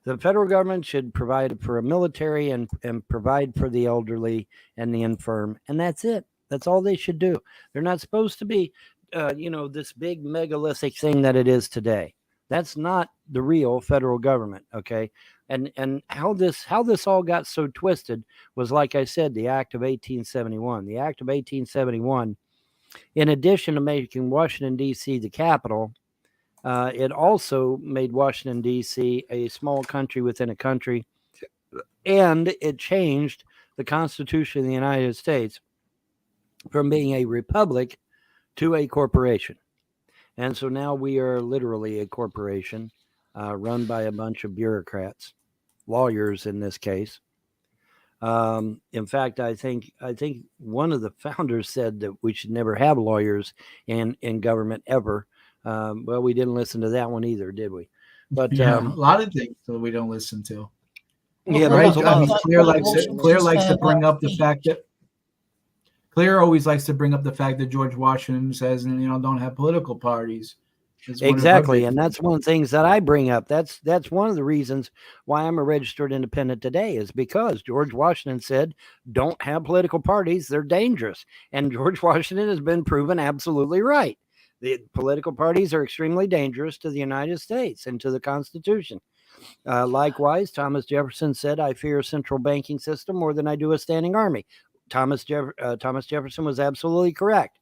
The federal government should provide for a military and provide for the elderly and the infirm. And that's it. That's all they should do. They're not supposed to be, this big megalithic thing that it is today. That's not the real federal government. Okay. And how this all got so twisted was, like I said, the Act of 1871. The Act of 1871, in addition to making Washington, D.C. the capital, it also made Washington, D.C. a small country within a country, and it changed the Constitution of the United States from being a republic to a corporation. And so now we are literally a corporation run by a bunch of bureaucrats, lawyers in this case. In fact, I think one of the founders said that we should never have lawyers in government ever. Well, we didn't listen to that one either, did we? But Yeah, a lot of things that we don't listen to. yeah, Well, but Right? there's a I lot mean, of Claire like likes it. Claire Washington's likes to bring farewell up the speech. fact that Claire always likes to bring up the fact that George Washington says, don't have political parties. It's one of her exactly, big and that's one of the things that I bring up. That's one of the reasons why I'm a registered independent today, is because George Washington said, "Don't have political parties; they're dangerous." And George Washington has been proven absolutely right. The political parties are extremely dangerous to the United States and to the Constitution. Likewise, Thomas Jefferson said, "I fear a central banking system more than I do a standing army." Thomas Jefferson was absolutely correct.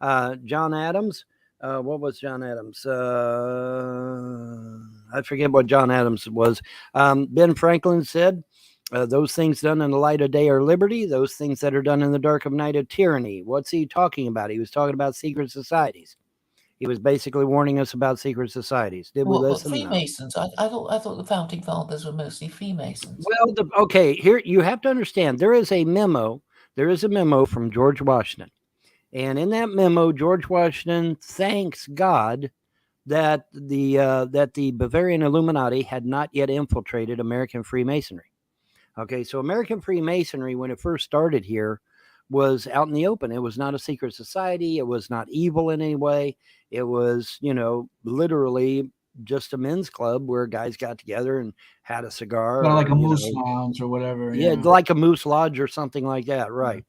John Adams. What was John Adams? I forget what John Adams was. Ben Franklin said, "Those things done in the light of day are liberty. Those things that are done in the dark of night are tyranny." What's he talking about? He was talking about secret societies. He was basically warning us about secret societies. Did we What listen? No. Freemasons? I thought the founding fathers were mostly Freemasons. Well, okay, here you have to understand there is a memo. There is a memo from George Washington. And in that memo, George Washington thanks God that the Bavarian Illuminati had not yet infiltrated American Freemasonry. Okay, so American Freemasonry, when it first started here, was out in the open. It was not a secret society. It was not evil in any way. It was, literally just a men's club where guys got together and had a cigar. Kind of like a or, moose lounge or whatever. yeah, like a Moose Lodge or something like that, right?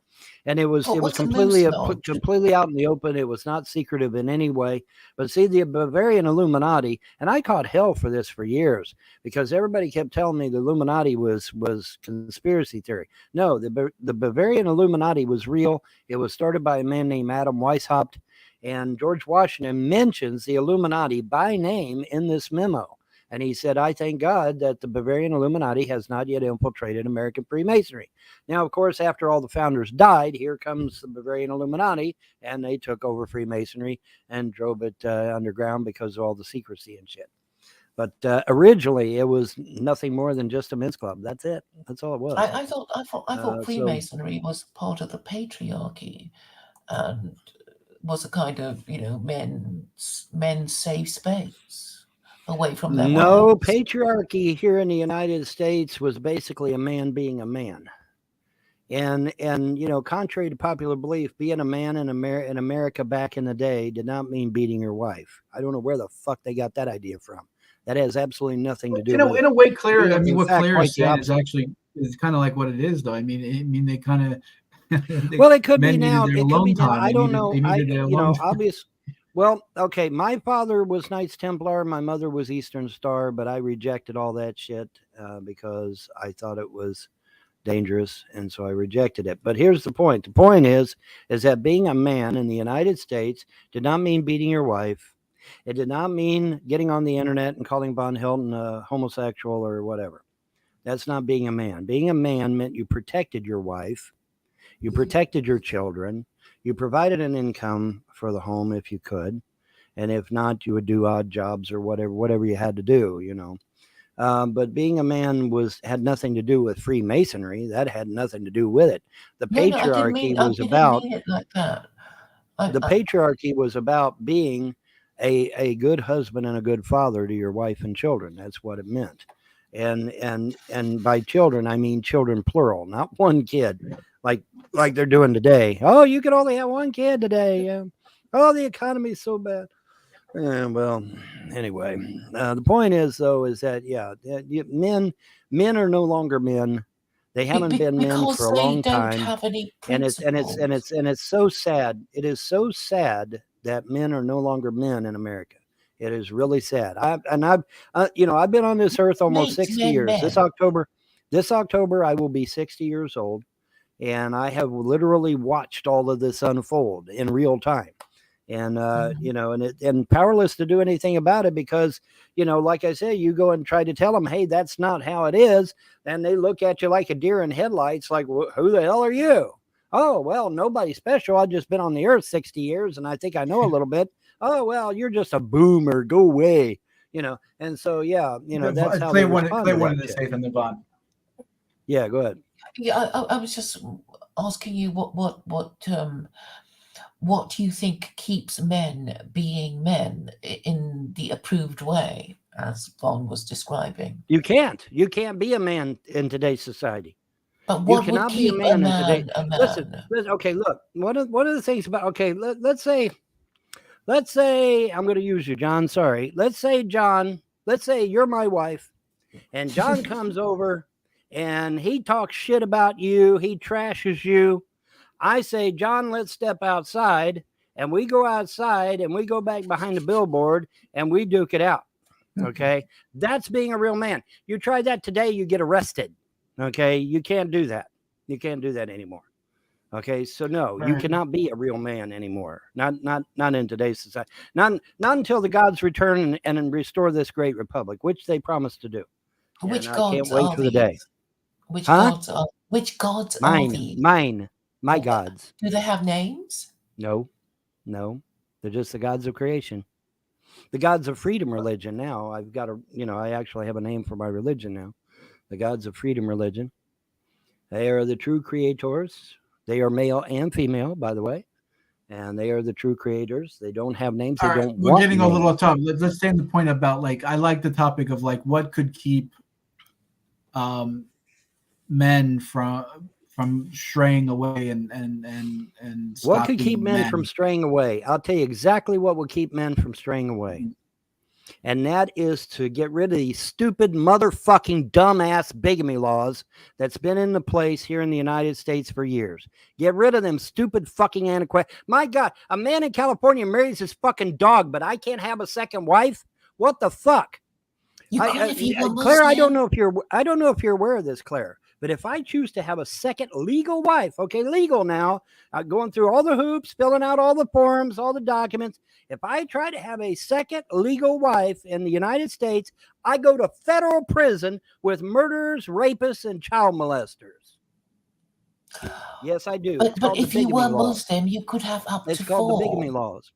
And it was What's a completely Moose Lodge? completely out in the open. It was not secretive in any way. But see, the Bavarian Illuminati, and I caught hell for this for years because everybody kept telling me the Illuminati was conspiracy theory. No, the Bavarian Illuminati was real. It was started by a man named Adam Weishaupt, and George Washington mentions the Illuminati by name in this memo. And he said, "I thank God that the Bavarian Illuminati has not yet infiltrated American Freemasonry." Now, of course, after all the founders died, here comes the Bavarian Illuminati, and they took over Freemasonry and drove it underground because of all the secrecy and shit. But originally, it was nothing more than just a men's club. That's it. That's all it was. I thought so- Freemasonry was part of the patriarchy, and was a kind of men's safe space away from their No, wives. patriarchy here in the United States was basically a man being a man. And contrary to popular belief, being a man in America back in the day did not mean beating your wife. I don't know where the fuck they got that idea from. That has absolutely nothing to do with In a way, Claire. Yeah, I mean, in what fact, Claire quite is the saying is kind of like what it is, though. I mean, they kind of. Well, it could be men needed now. their It could alone be now. time. I They don't needed- know. They needed their alone time. Obvious. Well, okay. My father was Knights Templar. My mother was Eastern Star, but I rejected all that shit because I thought it was dangerous, and so I rejected it. But here's the point. The point is that being a man in the United States did not mean beating your wife. It did not mean getting on the internet and calling Von Hilton a homosexual or whatever. That's not being a man. Being a man meant you protected your wife, you protected your children, you provided an income for the home if you could, and if not, you would do odd jobs or whatever you had to do. But being a man had nothing to do with Freemasonry. That had nothing to do with it. The patriarchy was about mean it like that. the patriarchy was about being a good husband and a good father to your wife and children. That's what it meant. And by children, I mean children plural, not one kid, like they're doing today. Oh, you can only have one kid today. Yeah. Oh, the economy's so bad. Well, anyway, the point is though, is that men are no longer men. They haven't been men for a long time. Have any And it's so sad. It is so sad that men are no longer men in America. It is really sad. I've been on this earth almost 60 years. This October, I will be 60 years old, and I have literally watched all of this unfold in real time. And and powerless to do anything about it because, like I say, you go and try to tell them, hey, that's not how it is. And they look at you like a deer in headlights, like, who the hell are you? Oh, well, nobody special. I've just been on the earth 60 years and I think I know a little bit. Oh, well, you're just a boomer. Go away. And so, yeah, that's how Clay they respond to wanted that to shit. say something, Bond. Yeah, go ahead. Yeah, I was just asking you what do you think keeps men being men in the approved way? as Vaughn was describing. You can't. You can't be a man in today's society. But You what would cannot be a keep man in today. a man? Listen, okay, look. One of the things about let's say I'm going to use you, John. Sorry. Let's say you're my wife, and John comes over and he talks shit about you. He trashes you. I say, John, let's step outside, and we go outside and we go back behind the billboard and we duke it out. Okay, that's being a real man. You try that today, you get arrested. Okay, you can't do that. You can't do that anymore. Okay, so no, you cannot be a real man anymore. Not in today's society. Not until the gods return and restore this great republic, which they promised to do. Which And gods I can't wait are for the day. these? Which gods are these? Mine, my gods. Do they have names? No, they're just the gods of creation. The gods of freedom religion. Now I've got I actually have a name for my religion now. The gods of freedom religion. They are the true creators. They are male and female, by the way, and they are the true creators. They don't have names. They don't. We're getting names. a little tough. Let's stay on the point about I like the topic of what could keep men from straying away and what could keep men from straying away? I'll tell you exactly what will keep men from straying away. And that is to get rid of these stupid motherfucking dumbass bigamy laws that's been in the place here in the United States for years. Get rid of them stupid fucking antiquated. My God, a man in California marries his fucking dog, but I can't have a second wife? What the fuck? Claire, I don't know if you're aware of this, Claire. But if I choose to have a second legal wife, okay, legal now, going through all the hoops, filling out all the forms, all the documents. If I try to have a second legal wife in the United States, I go to federal prison with murderers, rapists, and child molesters. Yes, I do. But if you were Muslim, you could have up to 4. It's called the bigamy laws.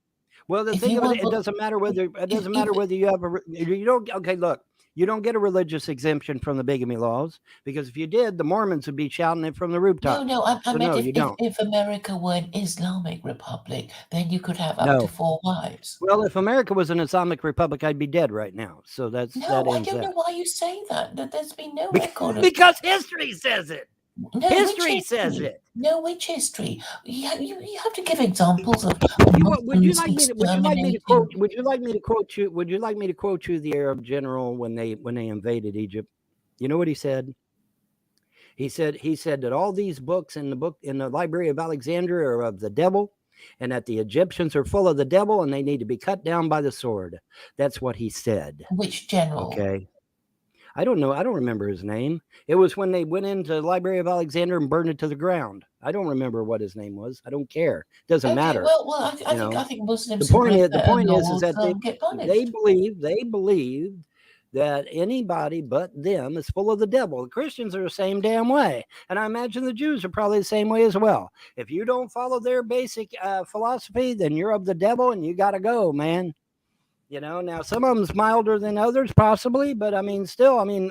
Well, the thing of it doesn't matter whether you have you don't. Okay, look. You don't get a religious exemption from the bigamy laws, because if you did, the Mormons would be shouting it from the rooftop. No, I meant if America were an Islamic republic, then you could have up to 4 wives. Well, if America was an Islamic republic, I'd be dead right now. So that ends I don't know why you say that. There's been no record of because history says it. No, history says it. No, which history? You have to give examples of. Would you like me to quote you the Arab general when they invaded Egypt? You know what he said? He said that all these books in the Library of Alexandria are of the devil, and that the Egyptians are full of the devil and they need to be cut down by the sword. That's what he said. Which general? Okay. I don't know. I don't remember his name. It was when they went into the Library of Alexandria and burned it to the ground. I don't remember what his name was. I don't care. It doesn't matter. Well, I think Muslims. The point is that they believe that anybody but them is full of the devil. The Christians are the same damn way, and I imagine the Jews are probably the same way as well. If you don't follow their basic philosophy, then you're of the devil, and you got to go, man. Now some of them's milder than others, possibly, but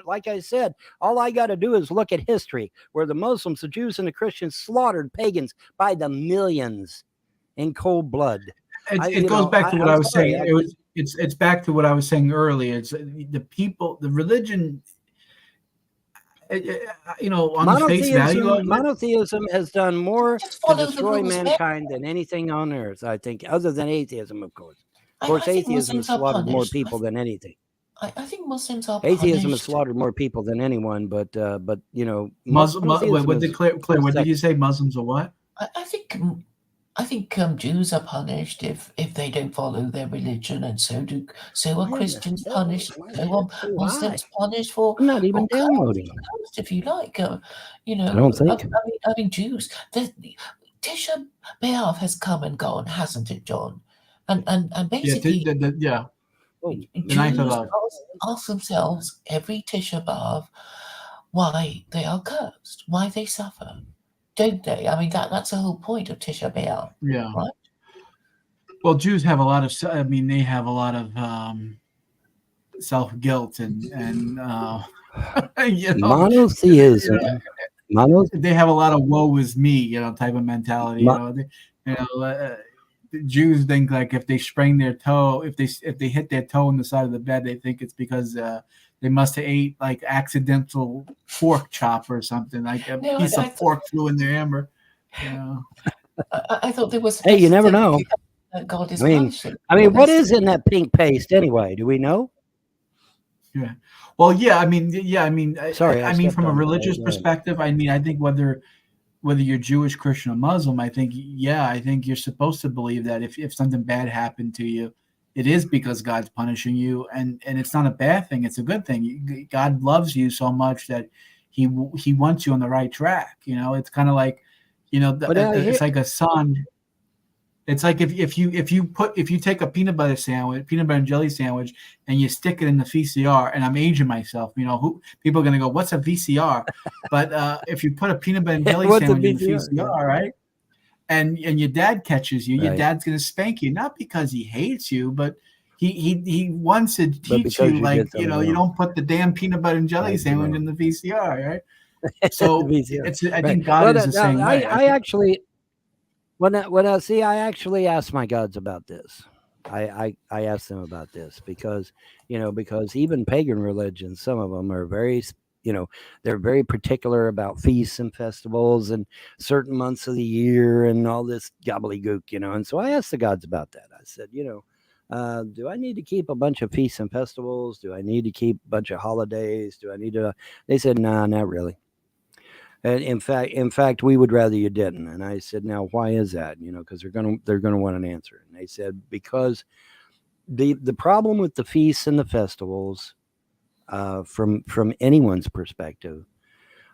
like I said, all I got to do is look at history, where the Muslims, the Jews, and the Christians slaughtered pagans by the millions in cold blood. It goes back to what I was saying. It's back to what I was saying earlier. It's the people, the religion. On the face value of monotheism has done more to destroy mankind than anything on earth, I think, other than atheism, of course. Of course, atheism has slaughtered more people than anything. I think Muslims are atheism has slaughtered more people than anyone, but Muslim. What did Claire? What did you say? Muslims are what? I think Jews are punished if they don't follow their religion, and so are Christians punished. So are Muslims punished for. I'm not even downloading. If you like, I don't think. I mean, Jews. Tisha B'Av has come and gone, hasn't it, John? And basically, Jews ask themselves every Tisha B'Av why they are cursed, why they suffer, don't they? I mean, that's the whole point of Tisha B'Av. Yeah. Right. Well, Jews have a lot of. They have a lot of self guilt and monotheism. They have a lot of "woe is me," type of mentality. Jews think like if they sprain their toe, if they hit their toe on the side of the bed, they think it's because they must have ate like accidental pork chop or something, like a No, piece of pork flew in their hammer. You know. I thought there was. Hey, you never know. God is I mean, punishing. what is in that pink paste anyway? Do we know? Yeah. Well, yeah. I mean, Sorry, I mean, stepped from a on you. religious Go ahead. perspective, I mean, I think whether you're Jewish, Christian, or Muslim, I think you're supposed to believe that if something bad happened to you, it is because God's punishing you, and it's not a bad thing. It's a good thing. God loves you so much that he wants you on the right track. You know, it's kind of like, you know, it's like a son. It's like if you take a peanut butter and jelly sandwich, and you stick it in the VCR, and I'm aging myself, you know, people are gonna go, "What's a VCR?" But if you put a peanut butter and jelly sandwich in the VCR, right, and your dad catches you, your dad's gonna spank you, not because he hates you, but he wants to teach you, like, you know, you don't put the damn peanut butter and jelly sandwich in the VCR, right? So I think God is the same way. I actually. I actually asked my gods about this. I asked them about this because even pagan religions, some of them are very, they're very particular about feasts and festivals and certain months of the year and all this gobbledygook, And so I asked the gods about that. I said, do I need to keep a bunch of feasts and festivals? Do I need to keep a bunch of holidays? Do I need to? They said, nah, not really. And in fact, we would rather you didn't. And I said, now, why is that? Because they're gonna want an answer. And they said, because the problem with the feasts and the festivals, from anyone's perspective,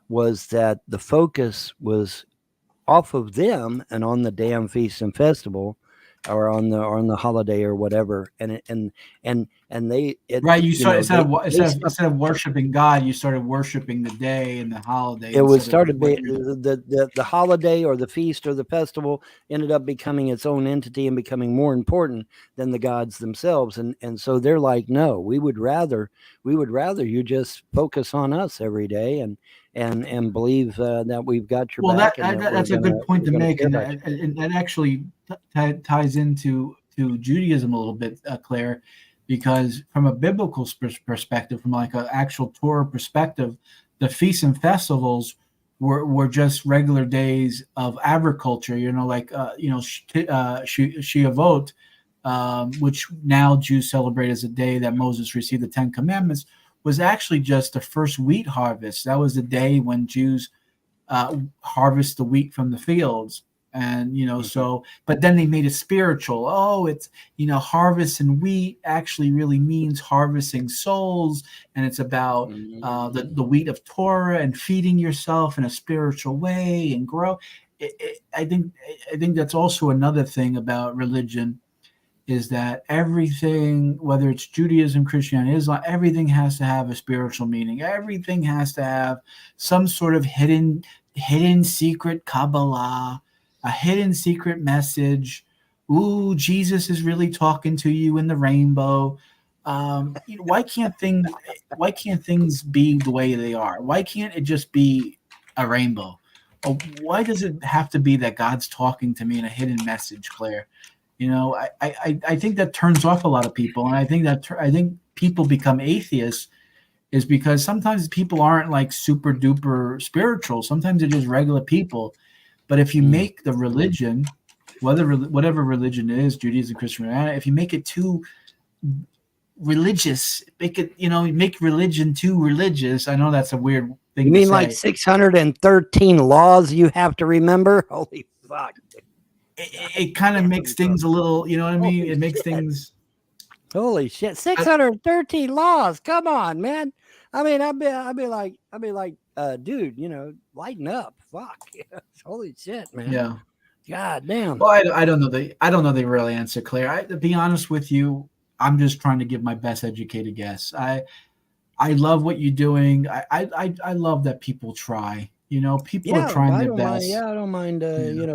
was that the focus was off of them and on the damn feast and festival, or on the holiday or whatever, and they right. You started instead of worshiping God, you started worshiping the day and the holiday. It was started the holiday or the feast or the festival ended up becoming its own entity and becoming more important than the gods themselves, and so they're like, no, we would rather you just focus on us every day and believe that we've got your back. That's a good point to make, and that actually ties into Judaism a little bit, Claire, because from a biblical perspective, from like an actual Torah perspective, the feasts and festivals were just regular days of agriculture. Shavuot, which now Jews celebrate as a day that Moses received the Ten Commandments, was actually just the first wheat harvest. That was the day when Jews harvest the wheat from the fields. And, so, but then they made it spiritual. Oh, it's, harvesting wheat actually really means harvesting souls. And it's about the wheat of Torah and feeding yourself in a spiritual way and grow. I think that's also another thing about religion, is that everything, whether it's Judaism, Christianity, Islam, everything has to have a spiritual meaning. Everything has to have some sort of hidden secret Kabbalah, a hidden secret message. Ooh, Jesus is really talking to you in the rainbow. Why can't things be the way they are? Why can't it just be a rainbow? Why does it have to be that God's talking to me in a hidden message, Claire? I think that turns off a lot of people, and I think people become atheists is because sometimes people aren't like super duper spiritual. Sometimes they're just regular people. But if you make the religion, whatever religion it is, Judaism, Christianity, if you make it too religious, make religion too religious. I know that's a weird thing. You mean to say. Like 613 laws you have to remember? Holy fuck. It kind of makes things a little, you know what I mean? It makes things. Holy shit! 613 laws. Come on, man. I mean, I'd be like, dude, lighten up. Fuck. Holy shit, man. Yeah. God damn. Well, I don't know the real answer, Claire. To be honest with you, I'm just trying to give my best educated guess. I love what you're doing. I love that people try. People are trying their best. I don't mind,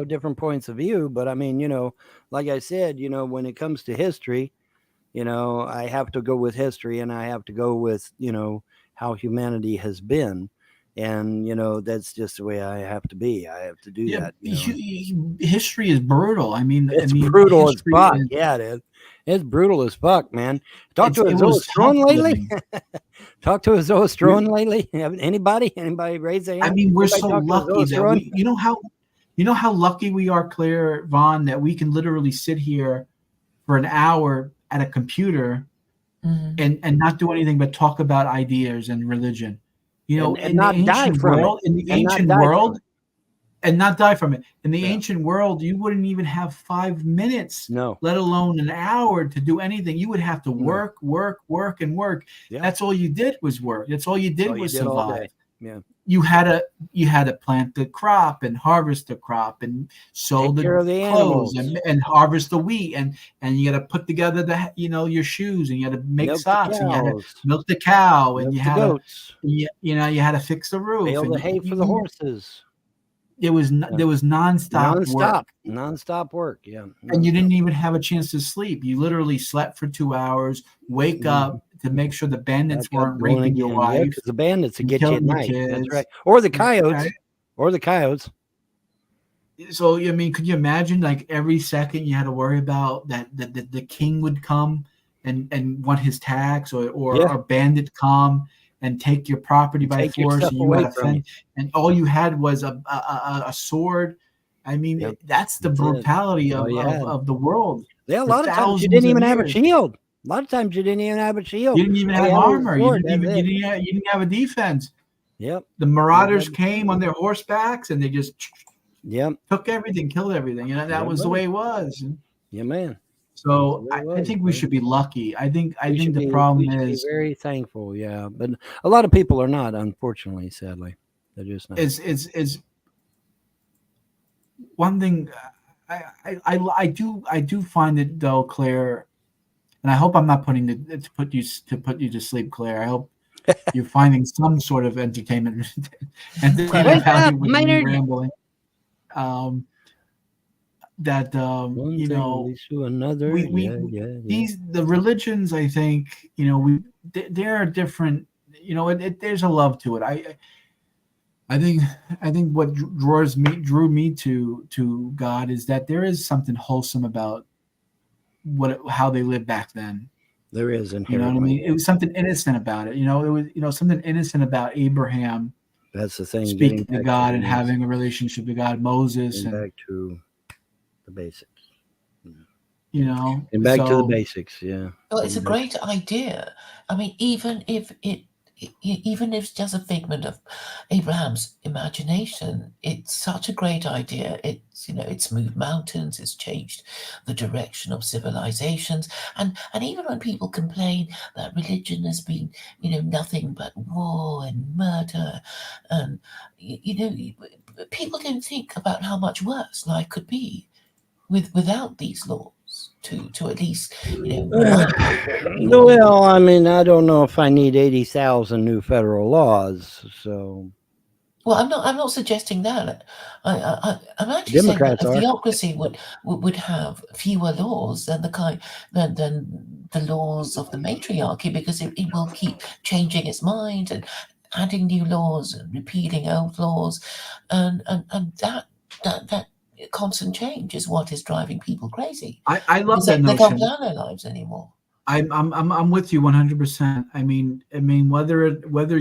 different points of view. But I mean, like I said, when it comes to history, I have to go with history, and I have to go with, how humanity has been. and that's just the way I have to be. I have to do Yeah, that. history is brutal. It's I mean, brutal as history fuck. is, Yeah, it is. It's brutal as fuck, man. Talk to a it Zoe was Strone tough lately? living. Talk to a Zoe Strone lately? Anybody? Anybody raise their I hand? mean, we're Anybody so talk to a lucky Zoe that Strone? you know how lucky we are, Claire Vaughn, that we can literally sit here for an hour at a computer Mhm. and not do anything but talk about ideas and religion. And In the not die ancient from it. world, And not die from it. and not die from it. In the Yeah. ancient world, you wouldn't even have 5 minutes, No. let alone an hour to do anything. You would have to No. work, work, work, and work. Yeah. That's all you did was work. That's all you did all you was did all day. survive. Yeah. You had to plant the crop and harvest the crop and sew Take care of the the clothes animals. and harvest the wheat and you got to put together your shoes and you got to make Milk the socks and you had to cows. milk the cow and Milk you the had to goats. you had to fix the roof Bale and the hay for the horses. there was nonstop work. Non-stop work. Yeah. And you didn't even have a chance to sleep. You literally slept for 2 hours, wake up to make sure the bandits weren't raping your wife. because the bandits would and get you at killing the night. That's kids. right. Or the coyotes. Right? Or the coyotes. So I mean, could you imagine like every second you had to worry about that the king would come and want his tax or Yeah. a bandit come and take your property by Take your force stuff and you away had from you. and all you had was a sword. I mean, Yep. that's the That's it. brutality That's all you had. of the world. Yeah, a for lot of times you thousands didn't of even have a years. shield. A lot of times you didn't even have a shield. You didn't even All have you had was a armor. sword, You that's it. didn't have a defense. Yep. The marauders Yep. came on their horsebacks and they just Yep. took everything, killed everything. That Yeah, was the buddy. way it was. Yeah, man. So That's the way it I was, think we man. should be lucky. I think We should the be- problem we should is be very thankful. Yeah, but a lot of people are not. Unfortunately, sadly, they're just not. is one thing. I do find it though, Claire, and I hope I'm not to put you to sleep, Claire. I hope you're finding some sort of entertainment Wake value up, with me Maynard. rambling. One you thing know, leads to another. Yeah. the religions, I think, there are different, there's a love to it. I think what drew me to God is that there is something wholesome about how they lived back then. There is You know inherently. what I mean? It was something innocent about it. It was something innocent about Abraham That's the thing. speaking getting to back God the and basics, having a relationship with God, Moses, getting and back to the basics. and Back to the basics. Yeah. Well, it's a Getting back- great idea. I mean, even if it's just a figment of Abraham's imagination, it's such a great idea. It's moved mountains, it's changed the direction of civilizations, and even when people complain that religion has been, nothing but war and murder, and people don't think about how much worse life could be without these laws. To at least, Well, I mean, I don't know if I need 80,000 new federal laws. So Well, I'm not suggesting that. I'm actually Democrats saying are. that a theocracy would have fewer laws than the laws of the matriarchy, because it will keep changing its mind and adding new laws and repealing old laws, and that constant change is what is driving people crazy. I love Because that they can't notion. plan their lives anymore. I'm with you 100%. I mean whether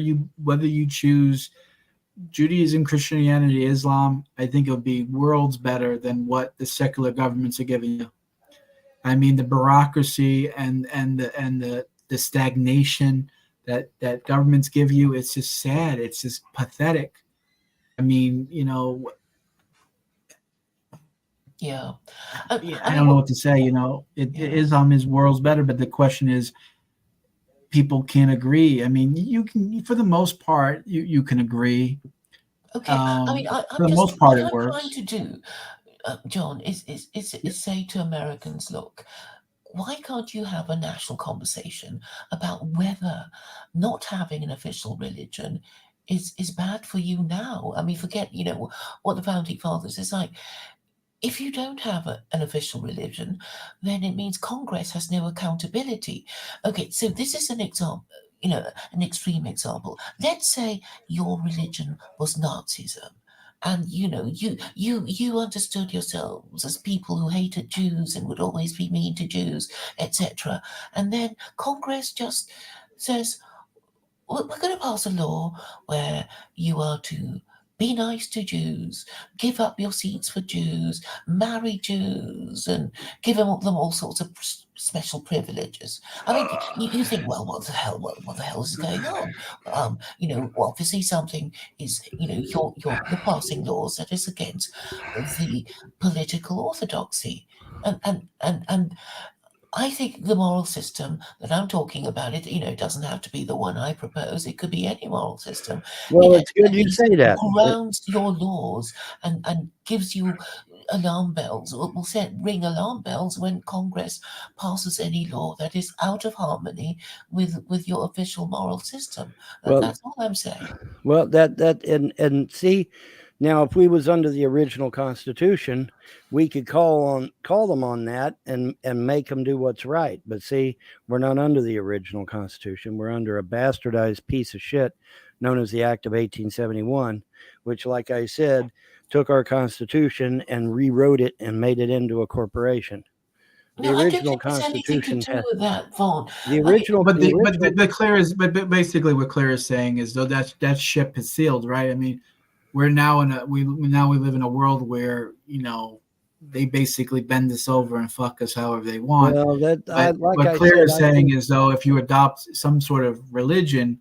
you choose Judaism, Christianity, Islam, I think it'll be worlds better than what the secular governments are giving you. I mean, the bureaucracy and the stagnation that governments give you, it's just sad. It's just pathetic. I mean, Yeah. I don't know what to say. Islam is worlds better, but the question is, people can't agree. I mean, you can, for the most part, you can agree. Okay. I mean, for the most part, it what I'm works. trying to do, John, is say to Americans, look, why can't you have a national conversation about whether not having an official religion is bad for you now? I mean, forget, what the founding fathers is like. If you don't have an official religion, then it means Congress has no accountability. Okay, so this is an example. an extreme example. Let's say your religion was Nazism. And you understood yourselves as people who hated Jews and would always be mean to Jews, etc. And then Congress just says, we're going to pass a law where you are to be nice to Jews, give up your seats for Jews, marry Jews, and give them all sorts of special privileges. I mean, you think, well, what the hell is going on? Obviously something is, you're passing laws that is against the political orthodoxy, and I think the moral system that I'm talking about, it doesn't have to be the one I propose. It could be any moral system. Well, It it's good you least say that. grounds your laws and gives you alarm bells, or will ring alarm bells when Congress passes any law that is out of harmony with your official moral system. Well- That's all I'm saying. Well, and see, now if we was under the original Constitution, we could call them on that and make them do what's right. But see, we're not under the original Constitution. We're under a bastardized piece of shit known as the Act of 1871, which, like I said, took our Constitution and rewrote it and made it into a corporation. The No, original I don't think there's anything Constitution to do had with that, Vaughn. the original. But Claire is, but basically what Claire is saying is, though, that ship is sealed, right? I mean, we're now we live in a world where they basically bend us over and fuck us however they want. Well, what Claire is saying is, though, if you adopt some sort of religion,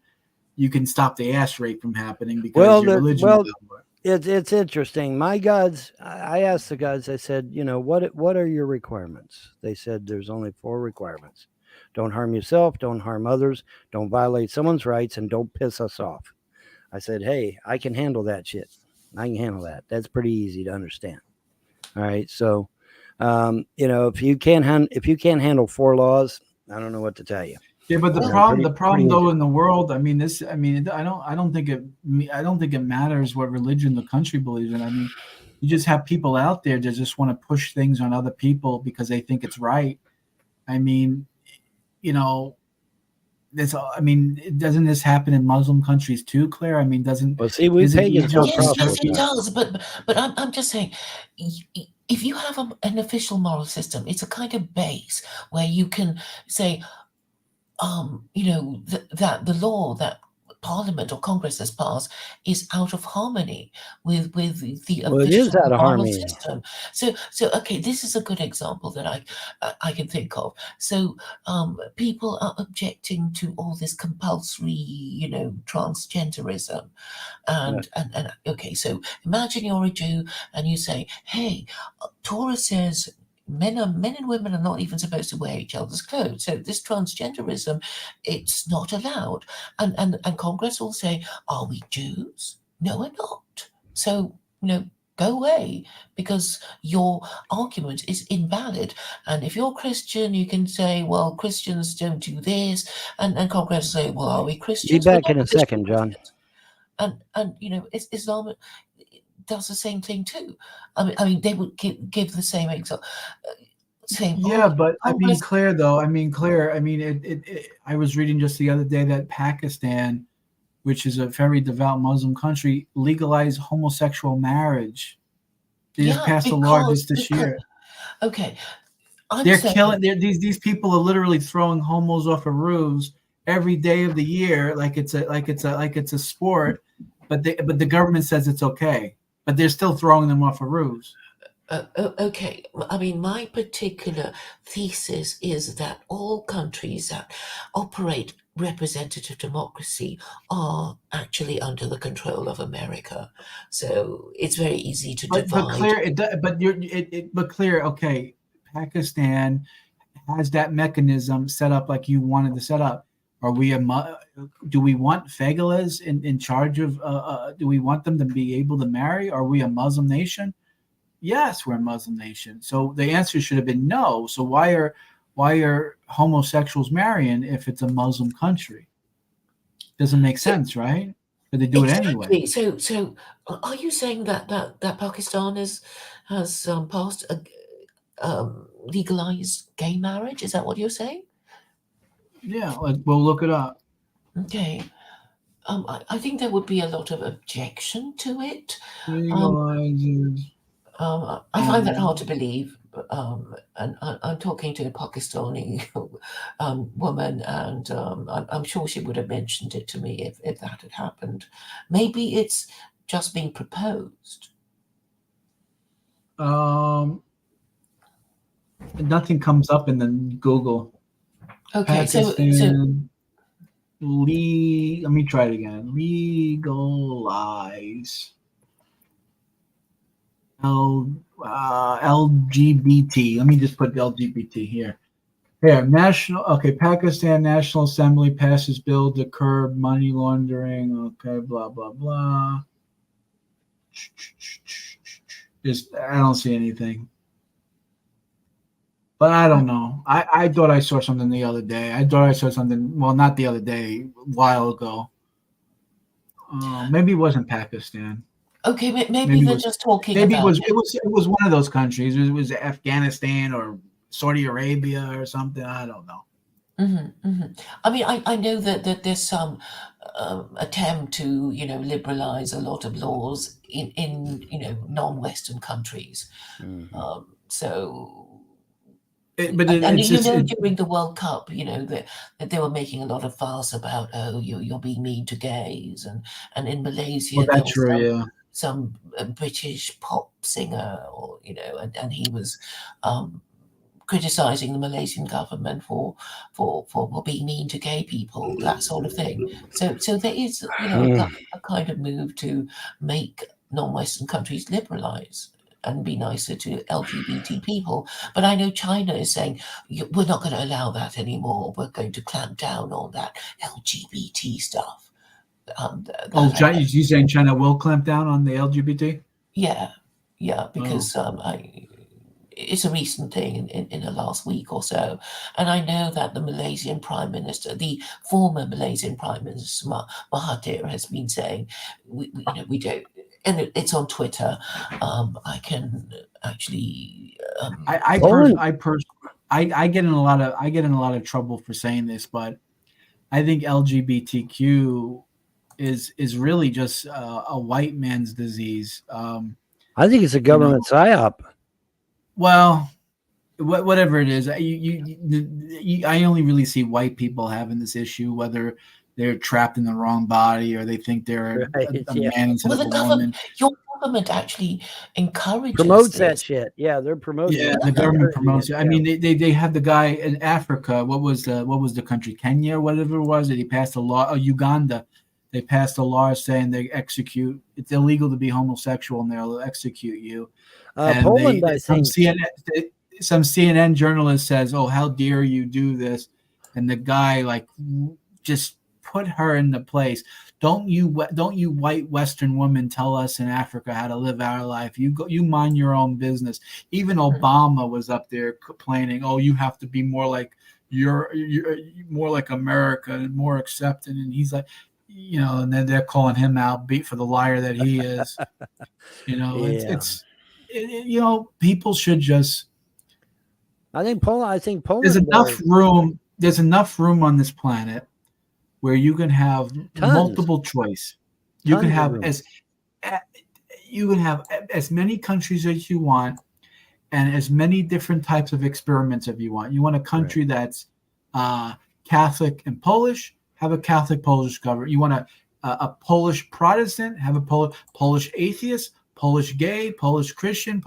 you can stop the ass rape from happening because your religion. It's interesting. My gods, I asked the gods, I said, what are your requirements? They said there's only 4 requirements. Don't harm yourself, don't harm others, don't violate someone's rights, and don't piss us off. I said, hey, I can handle that shit. I can handle that. That's pretty easy to understand. All right. So, if you can't handle 4 laws, I don't know what to tell you. Yeah, but the problem though in the world, I don't think it matters what religion the country believes in. I mean, you just have people out there that just want to push things on other people because they think it's right. I mean, doesn't this happen in Muslim countries too, Claire? I mean, Well, see, we pagans don't Yes, it does. But I'm just saying, if you have an official moral system, it's a kind of base where you can say, that the law that Parliament or Congress has passed is out of harmony with the Well, it is official out of moral harmony. system. So okay, this is a good example that I can think of. So people are objecting to all this compulsory, transgenderism, and okay, so imagine you're a Jew and you say, hey, Torah says men and women are not even supposed to wear each other's clothes. So this transgenderism, it's not allowed. And Congress will say, are we Jews? No, we're not. So, go away because your argument is invalid. And if you're Christian, you can say, well, Christians don't do this. And Congress will say, well, are we Christians? Be back in a second, John. And Islam does the same thing too. I mean, they would give the same example. But I mean, Claire, though. I mean, I was reading just the other day that Pakistan, which is a very devout Muslim country, legalized homosexual marriage. They just passed a law just this year. Okay, they're killing. These people are literally throwing homos off of roofs every day of the year, like it's a sport. But the government says it's okay. But they're still throwing them off of roofs. Okay. I mean, my particular thesis is that all countries that operate representative democracy are actually under the control of America. So it's very easy to divide. But Claire, okay, Pakistan has that mechanism set up like you wanted to set up. Do we want Fegalas in charge of? Do we want them to be able to marry? Are we a Muslim nation? Yes, we're a Muslim nation. So the answer should have been no. So why are homosexuals marrying if it's a Muslim country? Doesn't make sense, right? But they do it anyway. So are you saying that Pakistan has passed legalized gay marriage? Is that what you're saying? Yeah, we'll look it up. Okay. I think there would be a lot of objection to it. Legalizes. I find that hard to believe. And I'm talking to a Pakistani woman, and I'm sure she would have mentioned it to me if that had happened. Maybe it's just being proposed. Nothing comes up in the Google. Okay, so Pakistan. Let me try it again. Legalize LGBT. Let me just put LGBT here. Here, Pakistan National Assembly passes bill to curb money laundering. Okay, blah blah blah. I don't see anything. But I don't know. I thought I saw something the other day. I thought I saw something. Well, not the other day, a while ago. Maybe it wasn't Pakistan. okay, maybe they're just talking Maybe about it was one of those countries. It was Afghanistan or Saudi Arabia or something. I don't know. I mean, I know that there's some attempt to liberalize a lot of laws in non-Western countries. So. But And it's just during the World Cup, that they were making a lot of fuss about, you're being mean to gays, and in Malaysia well, there that's was true. Yeah. some British pop singer, or and he was criticizing the Malaysian government for being mean to gay people, that sort of thing. So there is a kind of move to make non-Western countries liberalize and be nicer to LGBT people. But I know China is saying, we're not going to allow that anymore. We're going to clamp down on that LGBT stuff. You saying China will clamp down on the LGBT? Yeah, because it's a recent thing in the last week or so. And I know that the Malaysian Prime Minister, the former Malaysian Prime Minister, Mahathir, has been saying, we don't, and it's on Twitter. I can actually. I get in a lot of trouble for saying this, but I think LGBTQ is really just a white man's disease. I think it's a government psyop. Well, whatever it is, I only really see white people having this issue, whether they're trapped in the wrong body or they think they're a man instead of a woman. Your government actually promotes this. that shit. Yeah, they're promoting. Yeah, the government promotes it. I mean, they had the guy in Africa. What was the country? Kenya, whatever it was. That he passed a law. Uganda. They passed a law saying it's illegal to be homosexual and they'll execute you. Poland, I think. Some CNN journalist says, "Oh, how dare you do this?" And the guy just put her in the place. Don't you white Western women tell us in Africa how to live our life. You mind your own business. Even Obama was up there complaining, "Oh, you have to be more like you're more like America and more accepting." And he's like, and then they're calling him out for the liar that he is. It's people should just. I think Poland. There's enough room on this planet where you can have multiple choice. You can have as many countries as you want, and as many different types of experiments as you want. You want a country that's Catholic and Polish, have a Catholic Polish government. You want a Polish Protestant, have a Polish atheist, Polish gay, Polish Christian.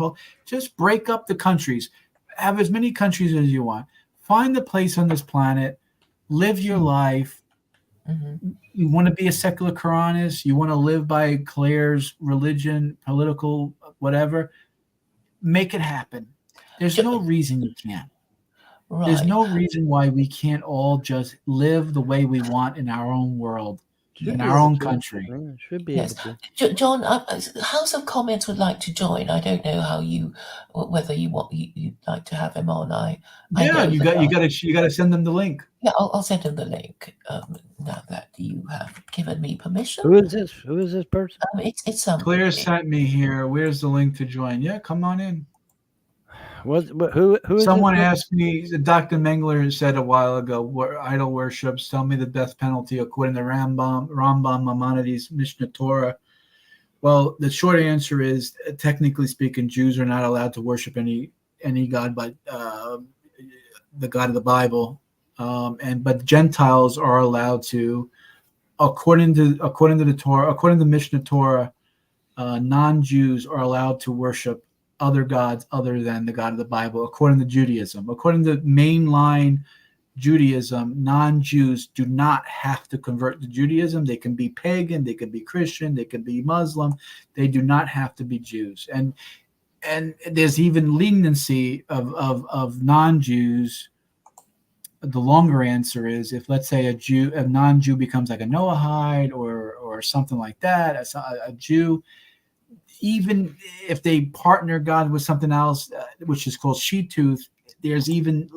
Just break up the countries. Have as many countries as you want. Find the place on this planet. Live your life. Mm-hmm. You want to be a secular Quranist. You want to live by Claire's religion, political, whatever. Make it happen. There's no reason you can't. Right. There's no reason why we can't all just live the way we want in our own world, in our own country. Should be able to. John, House of Comments would like to join. I don't know whether you'd like to have him on. You got to send them the link. Yeah, I'll send him the link. Now that you have given me permission. Who is this person? It's Claire sent me here. Where's the link to join? Yeah, come on in. Who is Someone it? asked me, Dr. Mengler said a while ago, idol worships, tell me the death penalty according to Rambam Maimonides Mishnah Torah. Well, the short answer is, technically speaking, Jews are not allowed to worship any god but the God of the Bible, but Gentiles are allowed to, according to the Torah, according to Mishnah Torah, non-Jews are allowed to worship other gods other than the God of the Bible, according to Judaism. According to mainline Judaism, non-Jews do not have to convert to Judaism. They can be pagan, they can be Christian, they can be Muslim. They do not have to be Jews. And there's even leniency of non-Jews. The longer answer is, if, let's say, a non-Jew becomes like a Noahide or something like that, a Jew, even if they partner God with something else, which is called Shittuth, there's even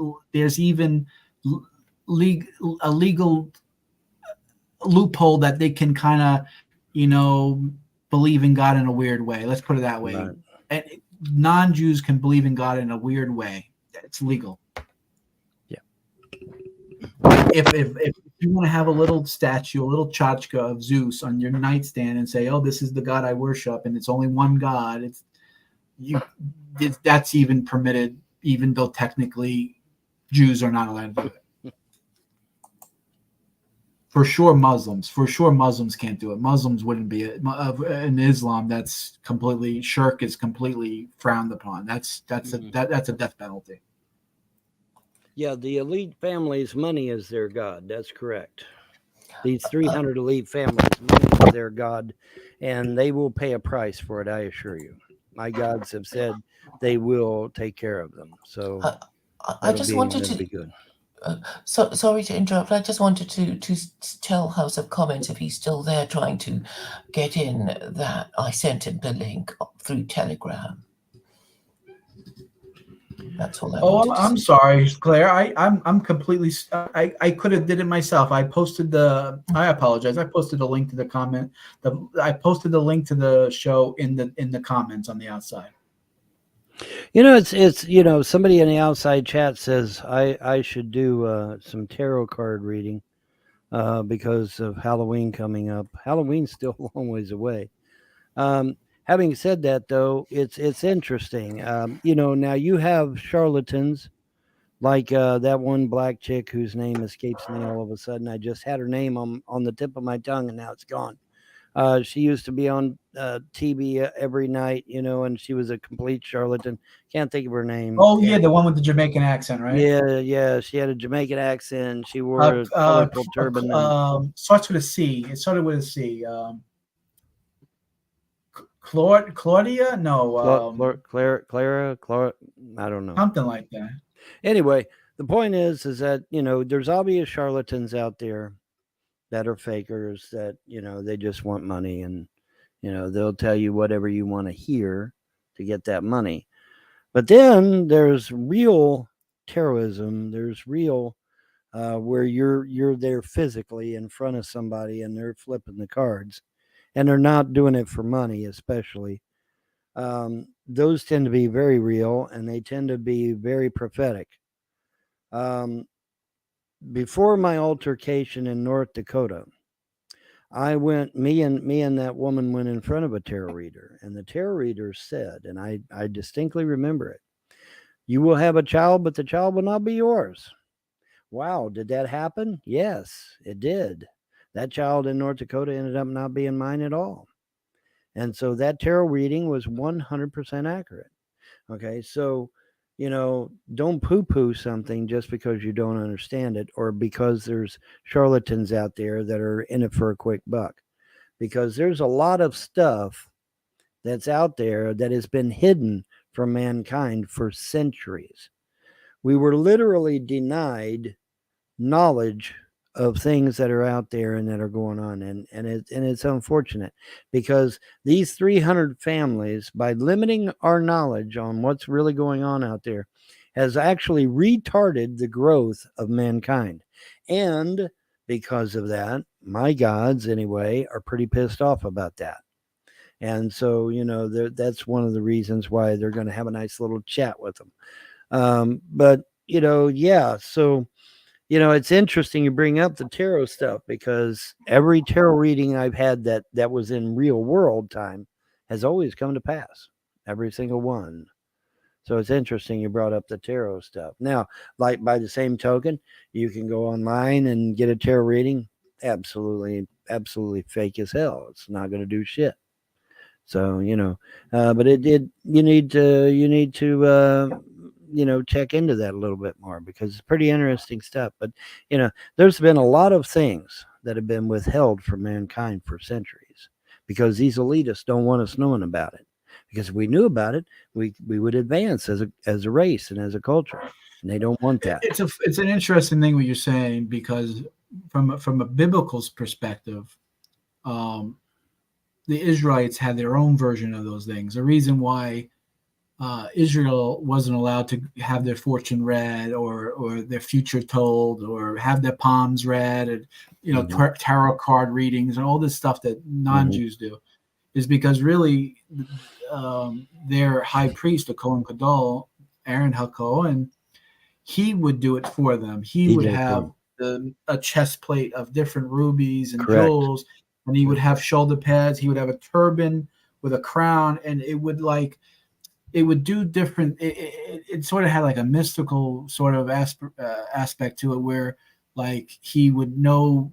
a legal loophole that they can kind of, believe in God in a weird way. Let's put it that way. Right. And non-Jews can believe in God in a weird way. It's legal. Yeah. If you want to have a little statue, a little tchotchke of Zeus on your nightstand and say, "Oh, this is the God I worship," and it's only one God, that's even permitted, even though technically Jews are not allowed to do it. For sure, Muslims can't do it. Muslims wouldn't be in Islam. That's completely, shirk is completely frowned upon. That's a death penalty. Yeah, the elite family's money is their god. That's correct. These 300 elite families' money is their god, and they will pay a price for it, I assure you. My gods have said they will take care of them. So I just wanted that'll be to. good. Sorry to interrupt. I just wanted to tell House of Comments, if he's still there, trying to get in, that I sent him the link through Telegram. That's all I wanted to I'm say. sorry, Claire. I'm completely. I could have did it myself. I apologize. I posted a link to the comment. I posted the link to the show in the comments on the outside. It's somebody in the outside chat says I should do some tarot card reading because of Halloween coming up. Halloween's still a long ways away. Having said that, though, it's interesting. Now you have charlatans like that one black chick whose name escapes me all of a sudden. I just had her name on the tip of my tongue, and now it's gone. She used to be on TV every night, and she was a complete charlatan. Can't think of her name. Oh, yeah, the one with the Jamaican accent, right? Yeah. She had a Jamaican accent. She wore a colorful turban. Starts with a C. It started with a C. Claudia? No. Clara. I don't know. Something like that. Anyway, the point is that, there's obvious charlatans out there that are fakers that, they just want money, and, they'll tell you whatever you want to hear to get that money. But then there's real terrorism. There's real where you're there physically in front of somebody and they're flipping the cards, and they're not doing it for money, especially. Those tend to be very real, and they tend to be very prophetic. Before my altercation in North Dakota, me and that woman went in front of a tarot reader, and the tarot reader said, and I distinctly remember it, "You will have a child, but the child will not be yours." Wow, did that happen? Yes, it did. That child in North Dakota ended up not being mine at all. And so that tarot reading was 100% accurate. Okay, so, don't poo-poo something just because you don't understand it, or because there's charlatans out there that are in it for a quick buck. Because there's a lot of stuff that's out there that has been hidden from mankind for centuries. We were literally denied knowledge of things that are out there and that are going on, and it's unfortunate, because these 300 families, by limiting our knowledge on what's really going on out there, has actually retarded the growth of mankind. And because of that, my gods anyway are pretty pissed off about that. And so, that's one of the reasons why they're going to have a nice little chat with them. But, yeah. So, it's interesting you bring up the tarot stuff, because every tarot reading I've had that was in real world time has always come to pass. Every single one. So it's interesting you brought up the tarot stuff. Now, like, by the same token, you can go online and get a tarot reading. Absolutely fake as hell. It's not going to do shit. So, but you need to check into that a little bit more, because it's pretty interesting stuff. But, there's been a lot of things that have been withheld from mankind for centuries, because these elitists don't want us knowing about it. Because if we knew about it, we would advance as a race and as a culture, and they don't want that. It's an interesting thing what you're saying, because from a biblical perspective, the Israelites had their own version of those things. The reason why Israel wasn't allowed to have their fortune read, or their future told, or have their palms read, and tarot card readings and all this stuff that non-Jews do, is because really their high priest, the Kohen Gadol, Aaron HaKohen, he would do it for them. He would have a chest plate of different rubies and jewels, and he would have shoulder pads. He would have a turban with a crown, and it would do different. It sort of had like a mystical sort of aspect to it, where like he would know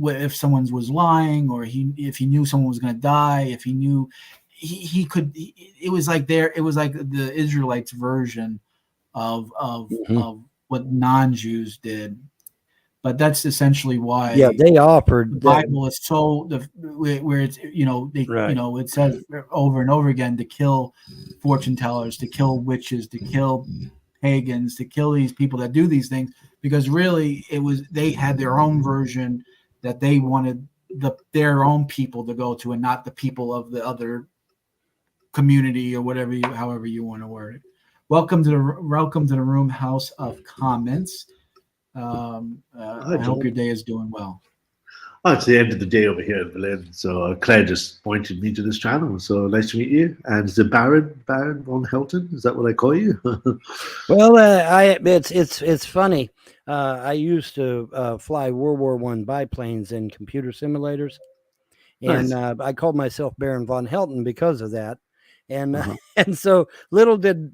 if someone was lying, or if he knew someone was going to die, if he knew he could. It was like the Israelites' version of what non-Jews did. But that's essentially why they offered the Bible is so where it's it says over and over again to kill fortune tellers, to kill witches, to kill pagans, to kill these people that do these things, because really they had their own version that they wanted their own people to go to, and not the people of the other community, or however you want to word it. Welcome to the room, House of Comments. I hope your day is doing well. Oh, it's the end of the day over here in Berlin. So Claire just pointed me to this channel. So nice to meet you. And is it Baron von Helton? Is that what I call you? Well, it's funny. I used to fly World War I biplanes in computer simulators, and nice. I called myself Baron von Helton because of that. And and so little did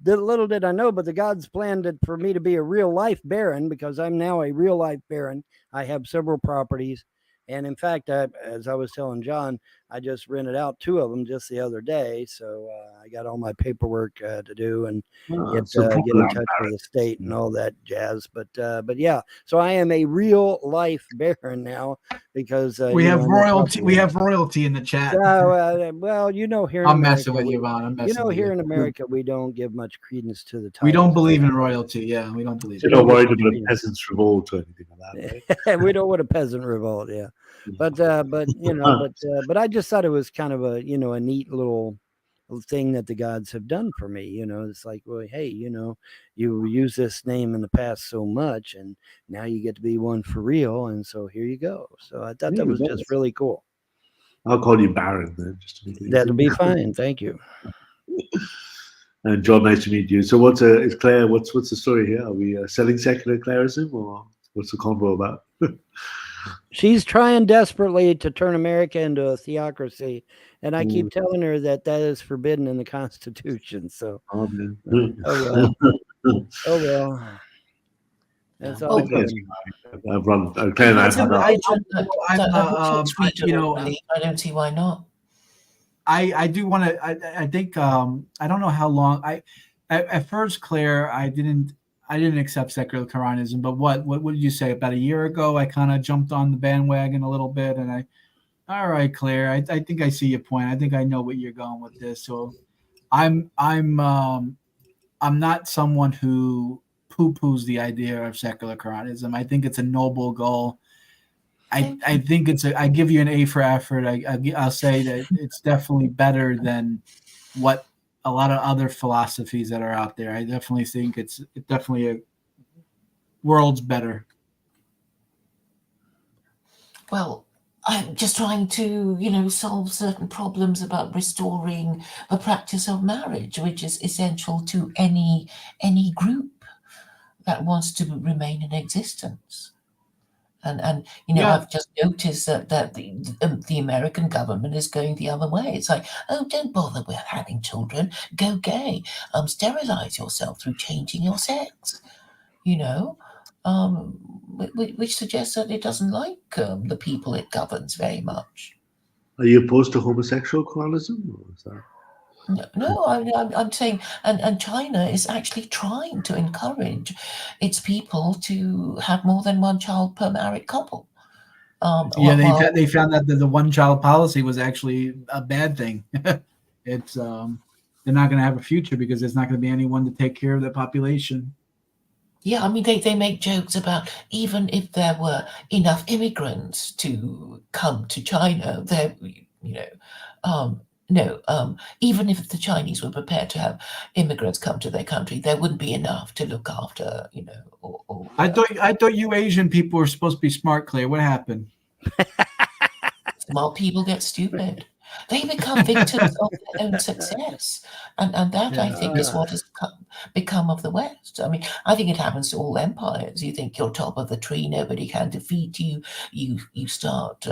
I know, but the gods planned it for me to be a real life baron, because I'm now a real life baron. I have several properties, and in fact, as I was telling John, I just rented out 2 of them just the other day. So I got all my paperwork to do and get in touch with the state and all that jazz. But yeah, so I am a real life baron now, because we have royalty. We have royalty in the chat. Well, here in I'm America, messing with you, Vaughn. Here in America, we don't give much credence to the title. We don't believe in royalty. Yeah, we don't believe. You're not worried about a peasants' revolt or anything like that, right? We don't want a peasant revolt. Yeah. But I just thought it was kind of a neat little thing that the gods have done for me. It's like, well, hey, you use this name in the past so much, and now you get to be one for real, and so here you go. So I thought that was just really cool. I'll call you Baron then. Just to be That'll be fine. Thank you. And John, nice to meet you. So is Claire? What's the story here? Are we selling secular Clarism, or what's the convo about? She's trying desperately to turn America into a theocracy, and I keep telling her that is forbidden in the Constitution. So, oh well. That's all. I've run. Claire and I don't see why not. I do want to. I think I don't know how long. At first, Claire, I didn't accept secular Quranism, but what did you say? About a year ago, I kind of jumped on the bandwagon a little bit, and all right, Claire, I think I see your point. I think I know what you're going with this. So, I'm not someone who poo-poos the idea of secular Quranism. I think it's a noble goal. I think I give you an A for effort. I'll say that it's definitely better than what a lot of other philosophies that are out there. I definitely think it's definitely a world's better. Well, I'm just trying to, solve certain problems about restoring the practice of marriage, which is essential to any group that wants to remain in existence. And Yeah. I've just noticed that the American government is going the other way. It's like, oh, don't bother with having children. Go gay. Sterilize yourself through changing your sex. Which suggests that it doesn't like the people it governs very much. Are you opposed to homosexual equalism? Or is that... No, I'm saying, and China is actually trying to encourage its people to have more than one child per married couple. Yeah, they found out that the one-child policy was actually a bad thing. It's they're not going to have a future because there's not going to be anyone to take care of the population. Yeah, I mean, they make jokes about even if there were enough immigrants to come to China, even if the Chinese were prepared to have immigrants come to their country, there wouldn't be enough to look after, I thought you Asian people were supposed to be smart, Claire. What happened? Smart people get stupid. They become victims of their own success. And that, I think, is what has become of the West. I mean, I think it happens to all empires. You think you're top of the tree, nobody can defeat you. You start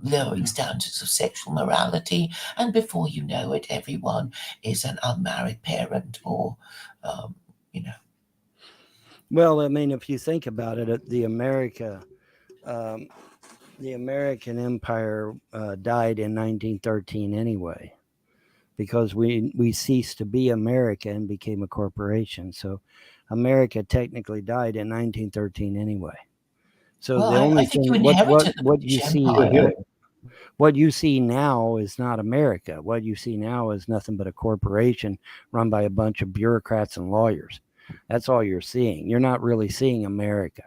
lowering standards of sexual morality. And before you know it, everyone is an unmarried parent or. Well, I mean, if you think about it, the American Empire died in 1913 anyway, because we ceased to be America and became a corporation. So America technically died in 1913 anyway. So Well, the only I think thing you inherited the what you British see Empire. what you see now is not America. What you see now is nothing but a corporation run by a bunch of bureaucrats and lawyers. That's all you're seeing. You're not really seeing America.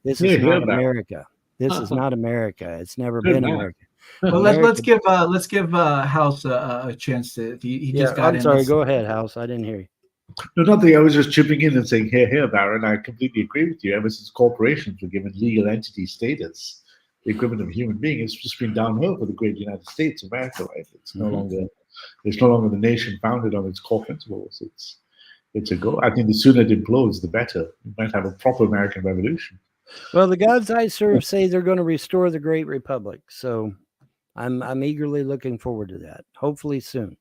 This is not America. This is not America. It's never been America. Well, let's give House a chance to. He just got in. I'm sorry. Go ahead, House. I didn't hear you. No, nothing. I was just chipping in and saying, here, Baron. I completely agree with you. Ever since corporations were given legal entity status, the equivalent of a human being, it's just been downhill for the great United States, America. Right? It's no longer the nation founded on its core principles. It's a go. I think the sooner it implodes, the better. We might have a proper American Revolution. Well, the gods I serve say they're going to restore the Great Republic, so I'm eagerly looking forward to that. Hopefully soon.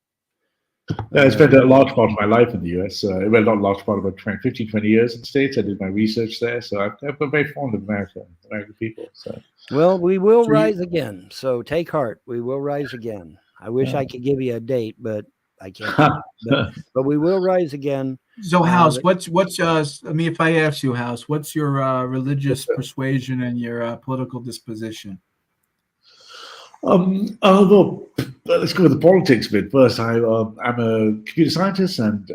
I spent a large part of my life in the US. Well, not a large part, about 15, 20 years in the States. I did my research there, so I'm very fond of American people. So. Well, we will rise again. So take heart. We will rise again. I wish I could give you a date, but I can't. but we will rise again. So, House, what's I mean, if I ask you, House, what's your religious persuasion and your political disposition? Well, let's go with the politics bit first. I'm a computer scientist, and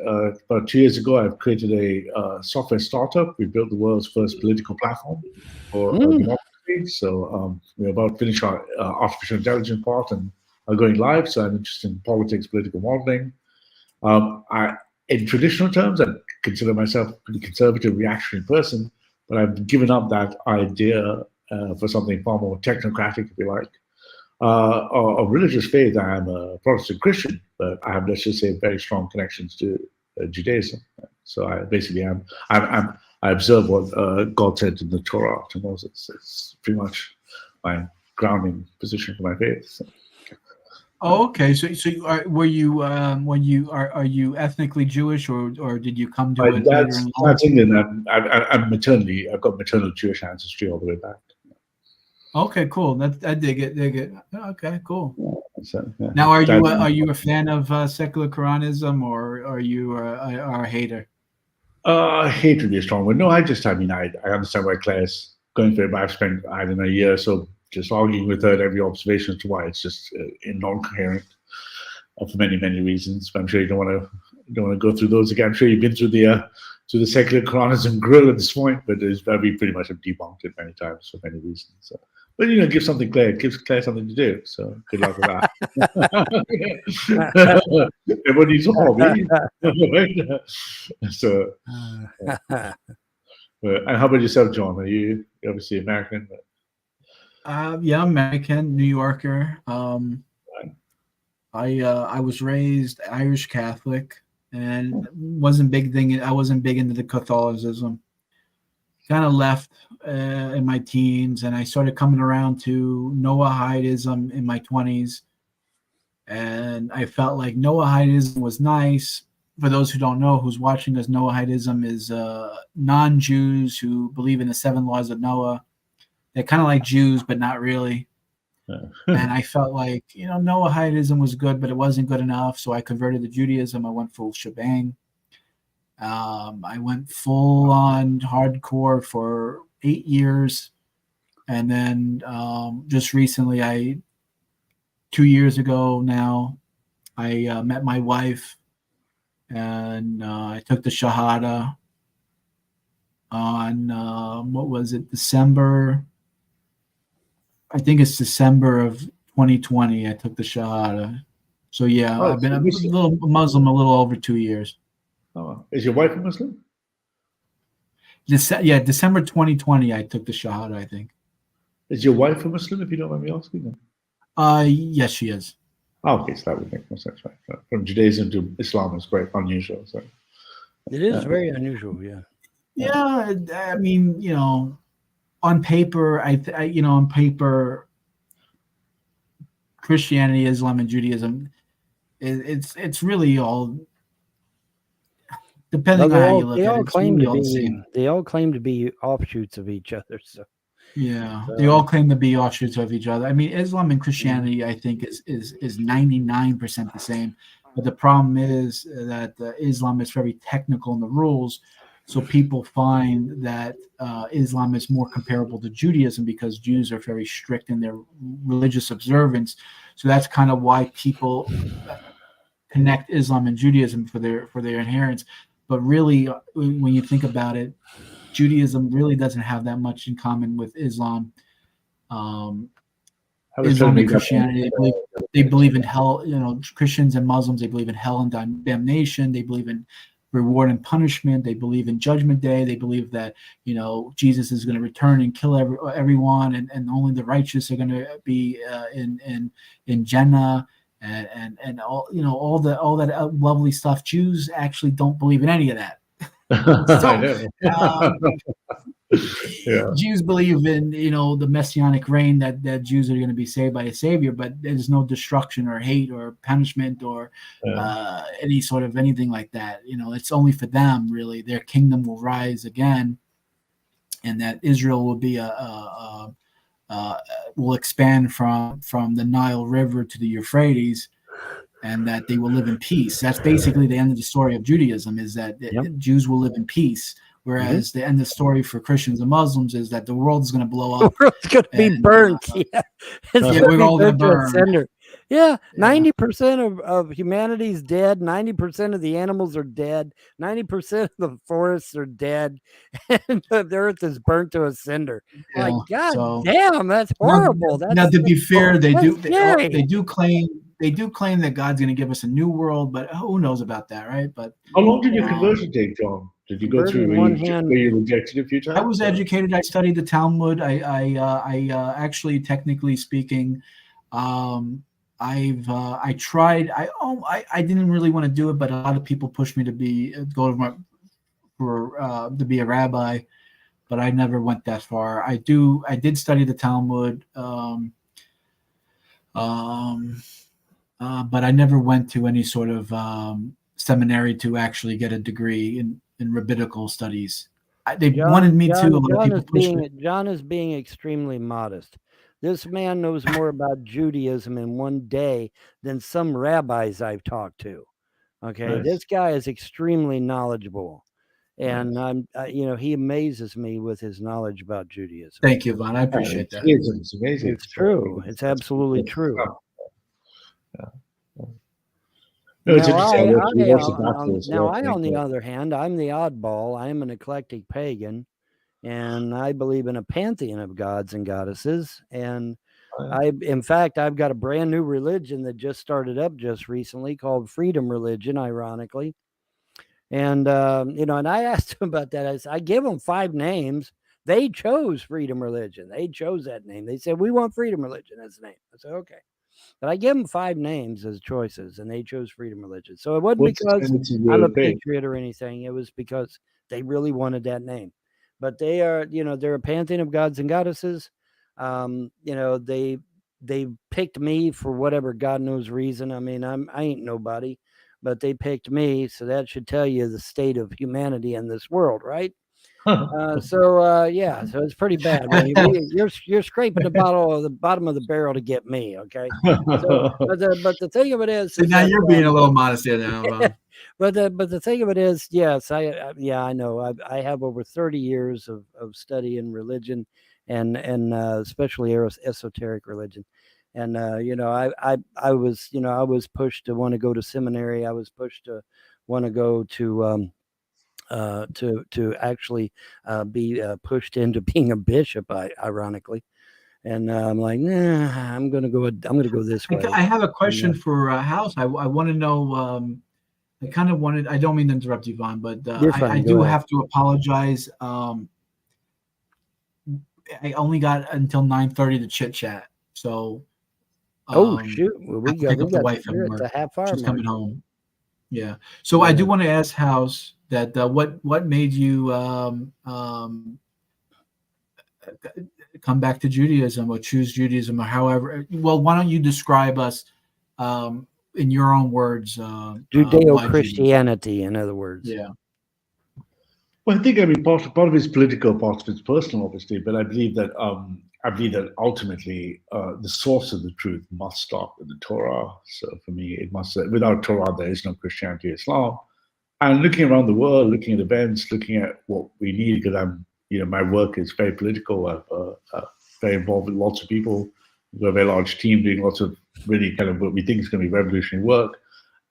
about 2 years ago, I've created a software startup. We built the world's first political platform for democracy. So we're about to finish our artificial intelligence part and are going live. So I'm interested in politics, political modeling. In traditional terms, I consider myself a pretty conservative, reactionary person, but I've given up that idea for something far more technocratic, if you like. Of religious faith, I am a Protestant Christian, but I have, let's just say, very strong connections to Judaism. So I basically I observe what God said in the Torah to Moses. It's pretty much my grounding position for my faith. So. Oh, okay. So are you ethnically Jewish, or did you come to it later in life? That's Indian. I've got maternal Jewish ancestry all the way back. Okay, cool. I dig it. Okay, cool. Yeah, so, yeah. Now, are you a fan of secular Quranism, or are you a hater? Hate would be a strong word. No, I understand why Claire's going through it, but I've spent, I don't know, a year or so just arguing with her at every observation as to why it's just non-coherent for many, many reasons. But I'm sure you don't want to go through those again. I'm sure you've been through the secular Quranism grill at this point, but we pretty much have debunked it many times for many reasons. So. But give something Claire. It gives Claire something to do. So good luck with that. Everyone needs a hobby. So, and how about yourself, John? Are you obviously American? Yeah, American, New Yorker. I was raised Irish Catholic, and I wasn't big into the Catholicism. Kind of left in my teens, and I started coming around to Noahidism in my 20s, and I felt like Noahidism was nice. For those who don't know, who's watching this, Noahidism is non-Jews who believe in the 7 laws of Noah. They're kind of like Jews, but not really. And I felt like, Noahidism was good, but it wasn't good enough. So I converted to Judaism. I went full shebang. I went full on hardcore for 8 years. And then just recently, 2 years ago now, I met my wife, and I took the Shahada on, what was it, December? I think it's December of 2020. I took the Shahada. So yeah, I've been a little Muslim a little over 2 years. Oh, is your wife a Muslim? December 2020. I took the Shahada, I think. Is your wife a Muslim? If you don't mind me asking. Then? Yes, she is. Oh, okay, so that would make more sense, right? From Judaism to Islam is quite unusual. So It is very unusual, yeah. Yeah, I mean, on paper, on paper, Christianity, Islam, and Judaism, it's really all depending on how you look at it. They all claim to be offshoots of each other. So they all claim to be offshoots of each other. I mean, Islam and Christianity, I think, is 99% the same. But the problem is that Islam is very technical in the rules. So people find that Islam is more comparable to Judaism because Jews are very strict in their religious observance. So that's kind of why people connect Islam and Judaism for their inherence. But really, when you think about it, Judaism really doesn't have that much in common with Islam. Islam and Christianity, they believe in hell. Christians and Muslims, they believe in hell and damnation. They believe in reward and punishment. They believe in Judgment Day. They believe that Jesus is going to return and kill everyone, and only the righteous are going to be in Jannah, and all that lovely stuff. Jews actually don't believe in any of that. Jews believe in the messianic reign, that Jews are going to be saved by a savior, but there's no destruction or hate or punishment or any sort of anything like that. It's only for them, really. Their kingdom will rise again, and that Israel will be will expand from the Nile River to the Euphrates, and that they will live in peace. That's basically the end of the story of Judaism, is that Jews will live in peace. Whereas the end of the story for Christians and Muslims is that the world is going to blow up. The world's going to be burnt. We're all going to burn. Yeah, 90% of humanity's dead. 90% of the animals are dead. 90% of the forests are dead. And the earth is burnt to a cinder. Yeah, God damn, that's horrible. Now, to be fair, they do claim that God's going to give us a new world, but who knows about that, right? But how long did your conversion take, John? Did you go through where you rejected a few times? I was educated. I studied the Talmud. I actually, technically speaking, I tried. I didn't really want to do it, but a lot of people pushed me to be to be a rabbi, but I never went that far. I did study the Talmud, but I never went to any sort of seminary to actually get a degree in rabbinical studies. They wanted me to. A lot of people pushed me. John is being extremely modest. This man knows more about Judaism in one day than some rabbis I've talked to. Okay, nice. This guy is extremely knowledgeable, and nice. He amazes me with his knowledge about Judaism. Thank you, Von. I appreciate that. It's amazing. It's true. It's absolutely true. No, I, on the other hand, I'm the oddball. I'm an eclectic pagan, and I believe in a pantheon of gods and goddesses. And in fact, I've got a brand new religion that just started up just recently called Freedom Religion, ironically. And, and I asked him about that. I give them 5 names. They chose Freedom Religion. They chose that name. They said, we want Freedom Religion as the name. I said, okay. But I gave them 5 names as choices, and they chose Freedom Religion. So it wasn't What's the because tendency I'm a to pay? patriot or anything. It was because they really wanted that name. But they are, they're a pantheon of gods and goddesses. They picked me for whatever God knows reason. I mean, I ain't nobody, but they picked me, so that should tell you the state of humanity in this world, right? So it's pretty bad. I mean, you're scraping the bottom of the barrel to get me, okay? So, but the thing of it is, now you're being a little modest here now. but the thing of it is, yes, I know I have over 30 years of study in religion, and especially esoteric religion. And I was pushed to want to go to seminary. I was pushed to want to go to actually be pushed into being a bishop, ironically. And I'm like, nah, I'm gonna go this way. I have a question for House. I want to know. I kind of wanted. I don't mean to interrupt you, Vaughn, but I do have to apologize. I only got until 9:30 to chit chat. So. Shoot! Well, we got the wife at the half hour. She's coming home. Yeah. So I do want to ask House that what made you come back to Judaism or choose Judaism or however. Well, why don't you describe us in your own words? Judeo-Christianity, in other words. Yeah. Well, I think part of it's political, part of it's personal, obviously. But I believe that ultimately the source of the truth must start with the Torah. So for me, it must. Without Torah, there is no Christianity, Islam. And looking around the world, looking at events, looking at what we need, because my work is very political. I'm very involved with lots of people. We've got a very large team doing lots of really kind of what we think is going to be revolutionary work.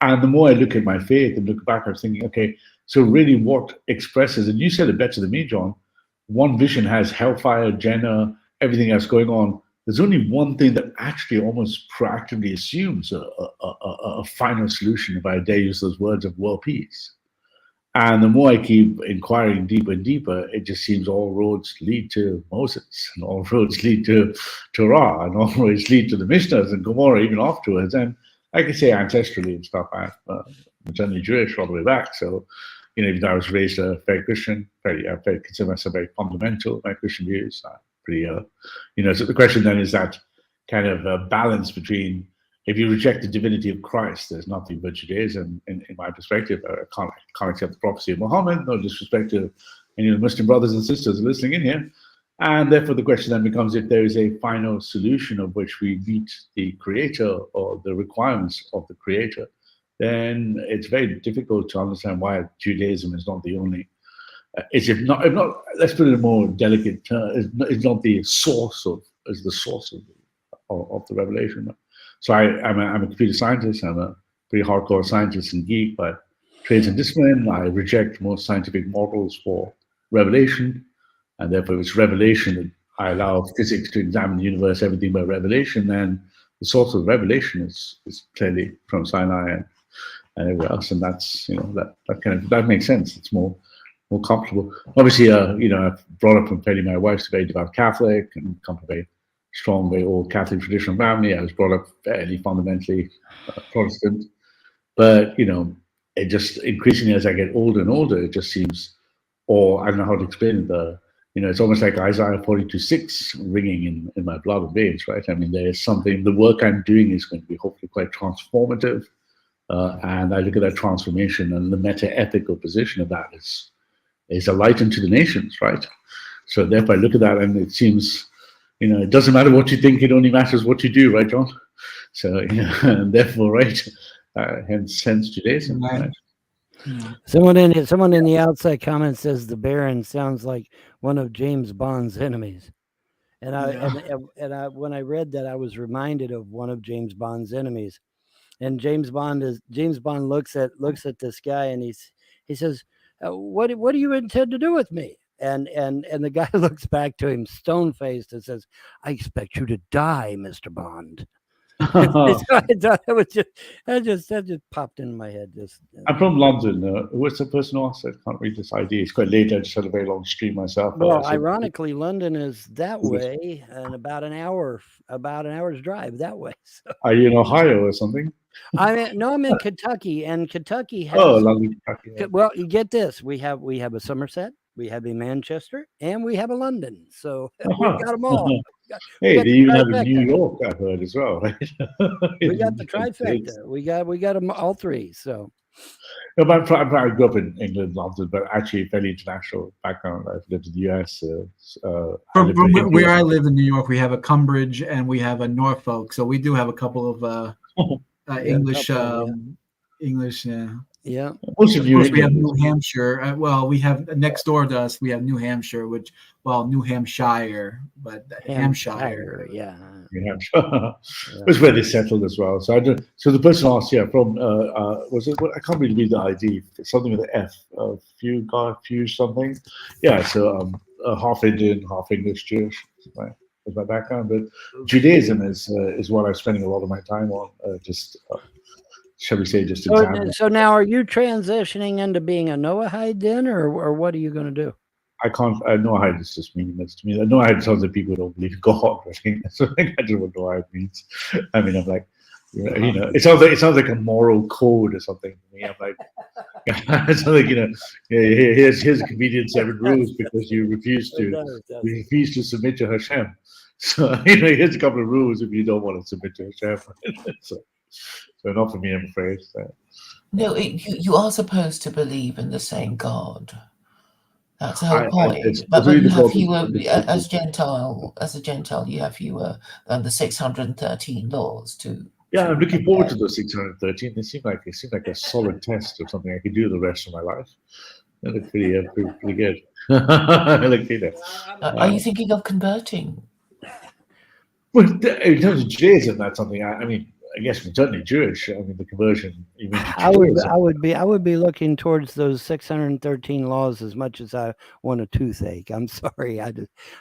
And the more I look at my faith and look back, I was thinking, okay, so really what expresses, and you said it better than me, John, One Vision has Hellfire, Jenna, everything else going on. There's only one thing that actually almost proactively assumes a final solution, if I dare use those words, of world peace. And the more I keep inquiring deeper and deeper, it just seems all roads lead to Moses, and all roads lead to Torah, and all roads lead to the Mishnahs and Gomorrah even afterwards. And I can say ancestrally and stuff, I'm maternally Jewish all the way back. So, even though I was raised a very Christian, I consider myself very fundamental, my Christian views. Pretty, so the question then is that kind of balance between, if you reject the divinity of Christ, there's nothing but Judaism, in my perspective. I can't accept the prophecy of Muhammad, no disrespect to any of the Muslim brothers and sisters listening in here. And therefore the question then becomes, if there is a final solution of which we meet the Creator or the requirements of the Creator, then it's very difficult to understand why Judaism is not the only, if not, let's put it in a more delicate term, it's not the source of the revelation. So I'm a computer scientist. I'm a pretty hardcore scientist and geek by trades and discipline. I reject most scientific models for revelation, and therefore it's revelation that I allow physics to examine the universe, everything by revelation. And the source of revelation is clearly from Sinai and everywhere else, and that's that makes sense. It's more comfortable. Obviously, I've brought up from fairly, my wife's a very devout Catholic and come from a very strong, very old Catholic traditional family. I was brought up fairly fundamentally Protestant, but it just increasingly as I get older and older, it just seems, or I don't know how to explain it. It's almost like Isaiah 42:6 ringing in my blood and veins, right? I mean, there is something. The work I'm doing is going to be hopefully quite transformative, and I look at that transformation, and the meta-ethical position of that is a light into the nations, right? So therefore, I look at that, and it seems. It doesn't matter what you think; it only matters what you do, right, John? So, and therefore, right, hence Judaism. Right? Someone in the outside comment says the Baron sounds like one of James Bond's enemies, and I when I read that, I was reminded of one of James Bond's enemies, and James Bond looks at this guy, and he says, "What do you intend to do with me?" And the guy looks back to him stone-faced and says, "I expect you to die, Mr. Bond." That was just that just popped into my head. I'm from London. What's the person who asked? I can't read this ID. It's quite late. I just had a very long stream myself. Well, So- ironically, London is that way, and about an hour's drive that way. So Are you in Ohio or something? I'm in Kentucky, and Kentucky has. Oh, London, Kentucky. Yeah. Well, you get this: we have a Somerset, we have a Manchester, and we have a London. So we've got them all. Hey, got they the even have a trifecta. New York, I've heard as well, right? We got the trifecta. We got them all three. So No, but I grew up in England, London, but actually a fairly international background. I've lived in the US. I lived From in where India. I live in New York, we have a Cumbridge and we have a Norfolk. So we do have a couple of English. couple, English. yeah. Most of Of you course, we have England. New Hampshire. Well, we have next door to us. We have New Hampshire, New Hampshire, but Hampshire. Yeah. New Hampshire. That's where they settled as well. So I don't. So the person asked, yeah, from was it? I can't really read the ID. Something with an F. Few something. Yeah. So half Indian, half English, Jewish. Is my background, but Judaism is what I'm spending a lot of my time on. Shall we say, just examining. So now, are you transitioning into being a Noahide then, or what are you going to do? I can't. Noahide is just meaningless to me. Noahide sounds like people who don't believe in God. I think so. I don't know what Noahide means. I mean, I'm like, it sounds like a moral code or something to me. I'm like, it sounds like here's a comedian 7 rules because you refuse to submit to Hashem. So here's a couple of rules if you don't want to submit to Hashem. so not for me, I'm afraid. So. No, you are supposed to believe in the same God. That's the whole point. But you have fewer, as a Gentile, you have fewer than the 613 laws to. Yeah, I'm looking forward to those 613. They seem like a solid test of something I could do the rest of my life. They look pretty good. Are you thinking of converting? Well, in terms of Judaism, that's something. I guess certainly Jewish. I mean, the conversion. I would be looking towards those 613 laws as much as I want a toothache. I'm sorry, I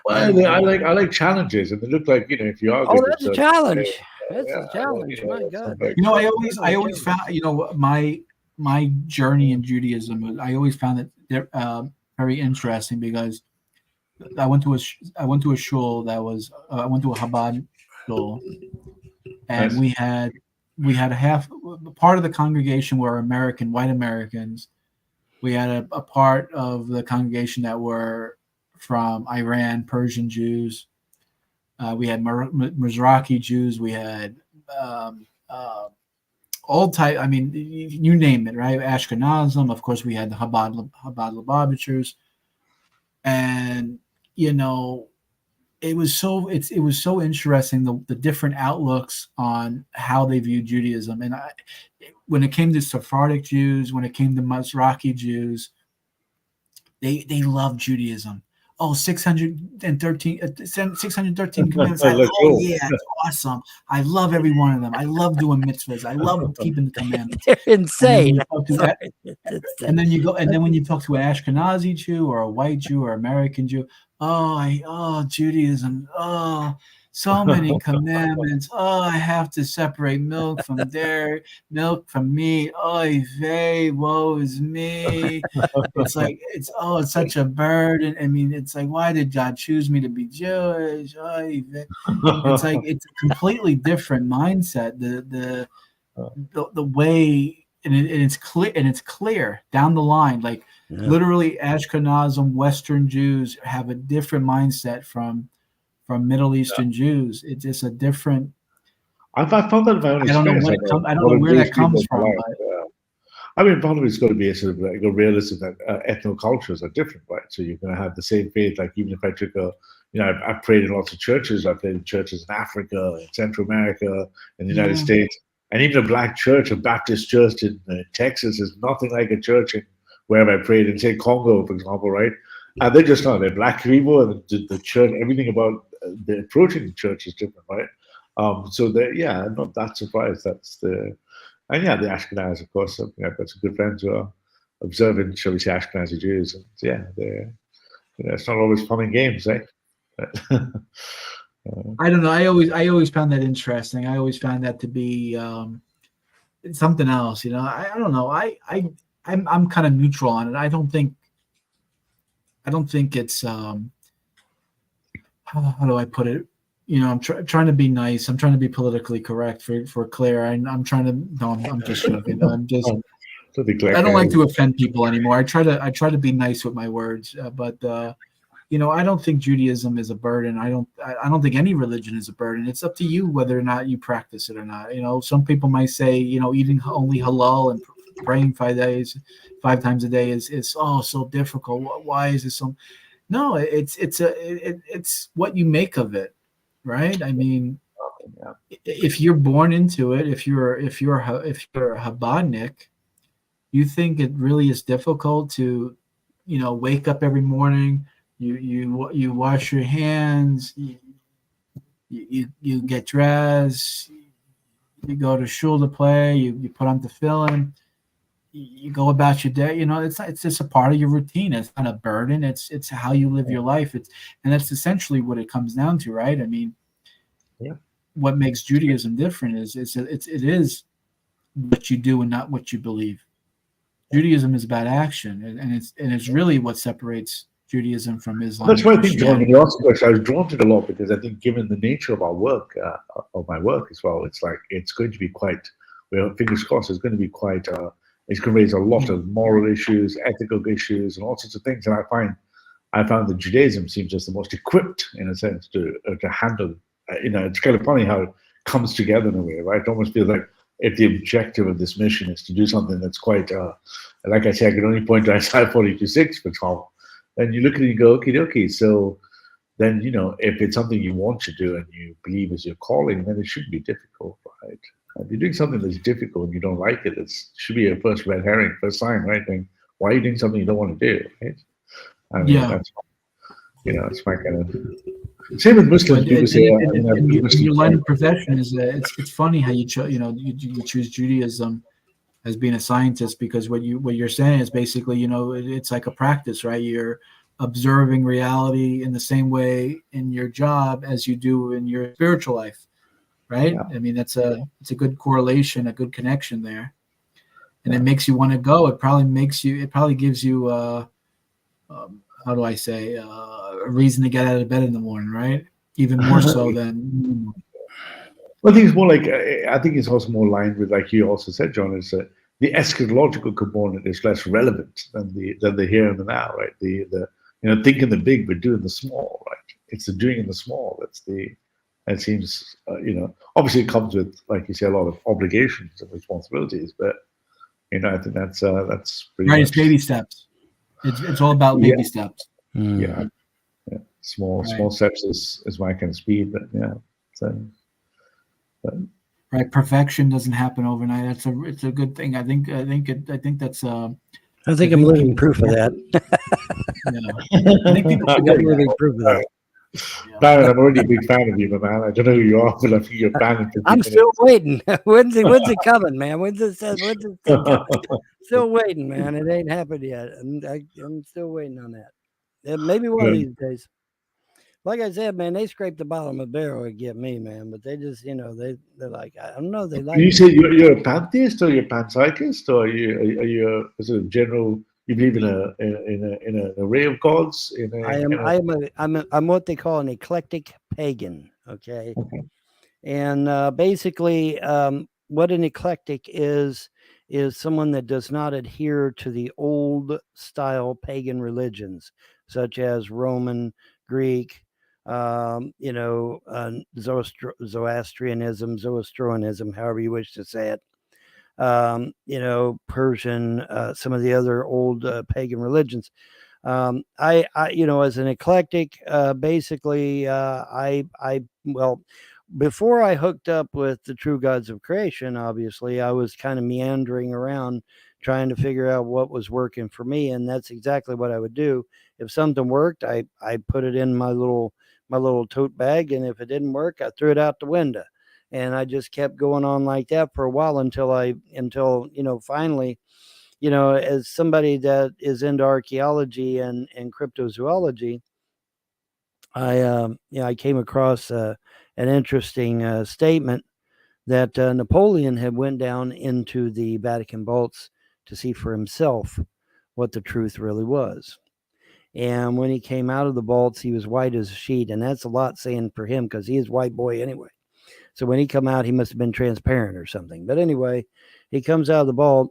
like challenges, and they look like if you are. Oh, that's a challenge. That's a challenge. My God. I always found my journey in Judaism. I always found it very interesting because I went to a shul that was I went to a Chabad shul. And nice. we had a half part of the congregation were white Americans. We had a part of the congregation that were from Iran, Persian Jews. We had Mizrahi Jews. We had all type. I mean, you name it, right? Ashkenazim. Of course, we had the Chabad Lubavitchers, and it was so interesting the different outlooks on how they view Judaism. And when it came to Sephardic Jews, when it came to Mizrahi Jews, they loved Judaism. Oh, 613 commandments. Yeah, it's awesome. I love every one of them. I love doing mitzvahs. I love keeping the commandments. They're insane. And then when you talk to an Ashkenazi Jew or a white Jew or American Jew, Judaism. Oh, so many commandments. Oh, I have to separate milk from dairy, milk from meat. Oy vey, woe is me. It's like it's such a burden. I mean, it's like, why did God choose me to be Jewish? Oy vey. It's like it's a completely different mindset. The way and it's clear down the line, like. Yeah. Literally, Ashkenazim Western Jews have a different mindset from Middle Eastern Jews. It's just a different. I found that in my own experience. I don't know where that comes from. I mean, part of it's got to be a sort of like a realism that ethnocultures are different, right? So you're going to have the same faith. Like even if I took I've prayed in lots of churches. I've played in churches in Africa, in Central America, in the United States, and even a black church, a Baptist church in Texas, is nothing like a church in wherever I prayed in, say, Congo, for example, right? And they're just not. They're black people, and the church, everything about the approaching the church is different, right? So I'm not that surprised. The Ashkenaz, of course. I've got some good friends who are observant, shall we say, Ashkenazi Jews, and it's not always fun and games, eh? I don't know. I always found that interesting. I always found that to be something else. I don't know. I'm kind of neutral on it. I don't think it's how do I put it? I'm trying to be nice. I'm trying to be politically correct for Claire. I'm trying to. No, I'm just joking. I'm just. I don't like to offend people anymore. I try to be nice with my words, but I don't think Judaism is a burden. I don't think any religion is a burden. It's up to you whether or not you practice it or not. Some people might say, eating only halal and praying 5 times a day is so difficult. Why is it so? No, it's what you make of it, right? I mean, if you're born into it, if you're a Chabadnik, you think it really is difficult to, wake up every morning, you wash your hands, you get dressed, you go to shul to play, you put on tefillin, you go about your day. It's just a part of your routine. It's not a burden. It's how you live your life. And that's essentially what it comes down to, right? I mean, what makes Judaism different is it is what you do and not what you believe. Judaism is about action, and it's really what separates Judaism from Islam. That's why I think, John, when you asked the question, I was drawn to it a lot because I think, given the nature of our work, of my work as well, it's like it's going to be quite. Well, fingers crossed, it's going to be quite. It's going to raise a lot of moral issues, ethical issues, and all sorts of things. And I found that Judaism seems just the most equipped, in a sense, to handle. It's kind of funny how it comes together in a way, right? It almost feels like if the objective of this mission is to do something that's quite, like I say, I can only point to Isaiah 42:6 for example. And you look at it and you go, okay. So then, if it's something you want to do and you believe is your calling, then it shouldn't be difficult, right? If you're doing something that's difficult and you don't like it, it should be a first red herring, first sign, right? And why are you doing something you don't want to do, right? I mean, that's, it's my kind of. Same with Muslims. People say, your line of profession is it's funny how you choose Judaism as being a scientist, because what you're saying is basically, it's like a practice, right? You're observing reality in the same way in your job as you do in your spiritual life, right? I mean, it's a good correlation, a good connection there, and it makes you want to go. It probably gives you how do I say, a reason to get out of bed in the morning, right? Even more so than. Well, I think it's more like, I think it's also more aligned with, like you also said, John, is the eschatological component is less relevant than the here and the now, right? The thinking the big but doing the small, right? It's the doing in the small. It seems, obviously it comes with, like you say, a lot of obligations and responsibilities, but I think that's pretty right. much, it's baby steps. It's all about baby steps. Yeah. Small steps is my kind of speed, but right. Perfection doesn't happen overnight. It's a good thing. I think that's I think I'm living proof of that. I think people I'm living proof of that. Baron, I'm already a big fan of you, my man. I don't know who you are, but I think you're planning for. I'm still waiting. When's it coming, man? When's it coming? Still waiting, man. It ain't happened yet. I'm still waiting on that. Maybe one of these days. Like I said, man, they scrape the bottom of the barrel to get me, man. But they just, they're like, I don't know. They like. You say you're a pantheist or you're a panpsychist, or are you a sort of general? You believe in an array of gods? I'm what they call an eclectic pagan. Okay. And basically, what an eclectic is someone that does not adhere to the old style pagan religions, such as Roman, Greek, Zoroastrianism, however you wish to say it. Persian, some of the other old pagan religions. I as an eclectic, basically, before I hooked up with the True Gods of Creation, obviously, I was kind of meandering around trying to figure out what was working for me, and that's exactly what I would do. If something worked, I put it in my little tote bag, and if it didn't work, I threw it out the window. And I just kept going on like that for a while until finally, as somebody that is into archaeology and cryptozoology, I came across an interesting statement that Napoleon had went down into the Vatican vaults to see for himself what the truth really was. And when he came out of the vaults, he was white as a sheet, and that's a lot saying for him because he is white boy anyway. So when he come out, he must have been transparent or something. But anyway, he comes out of the vault,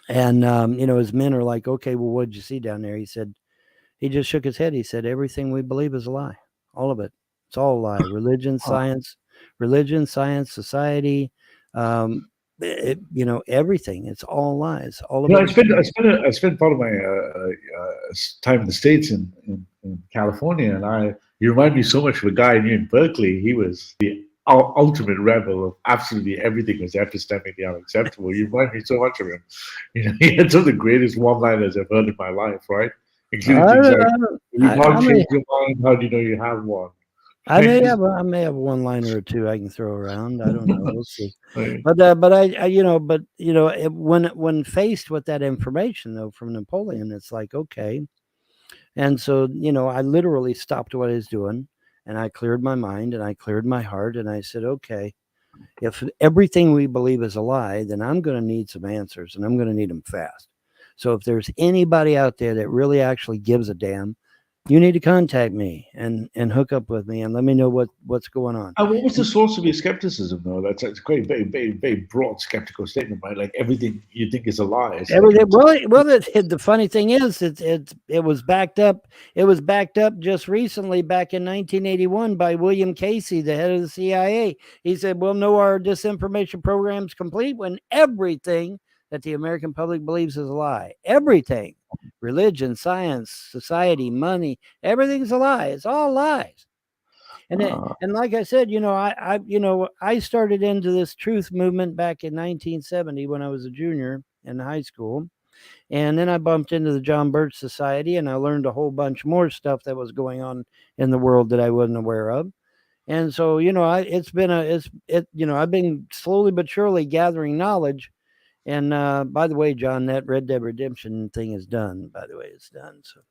and his men are like, "Okay, well, what did you see down there?" He just shook his head. He said, "Everything we believe is a lie. All of it. It's all a lie. Religion, science, society, everything. It's all lies. All of it." I spent part of my time in the States in California, and you remind me so much of a guy I knew in Berkeley. He was the ultimate rebel of absolutely everything was epistemically unacceptable. You remind me so much of him. He had some of the greatest one-liners I've heard in my life, right? Including things like, "You can't change your mind. How do you know you have one?" I may have a one liner or two I can throw around. I don't know. We'll see. Right. When faced with that information though from Napoleon, it's like, okay. And so, I literally stopped what I was doing and I cleared my mind and I cleared my heart and I said, okay, if everything we believe is a lie, then I'm going to need some answers and I'm going to need them fast. So if there's anybody out there that really actually gives a damn, you need to contact me and hook up with me and let me know what's going on. And what was the source of your skepticism, though? That's a very, very, very, very broad skeptical statement, right? Like everything you think is a lie. Everything. The funny thing is, it was backed up. It was backed up just recently, back in 1981, by William Casey, the head of the CIA. He said, "We'll know our disinformation program's complete when everything that the American public believes is a lie. Everything, religion, science, society, money, everything's a lie. It's all lies." And like I said, I started into this truth movement back in 1970 when I was a junior in high school. And then I bumped into the John Birch Society and I learned a whole bunch more stuff that was going on in the world that I wasn't aware of. And so, I've been slowly but surely gathering knowledge. And by the way, John, that Red Dead Redemption thing is done. By the way, it's done. So,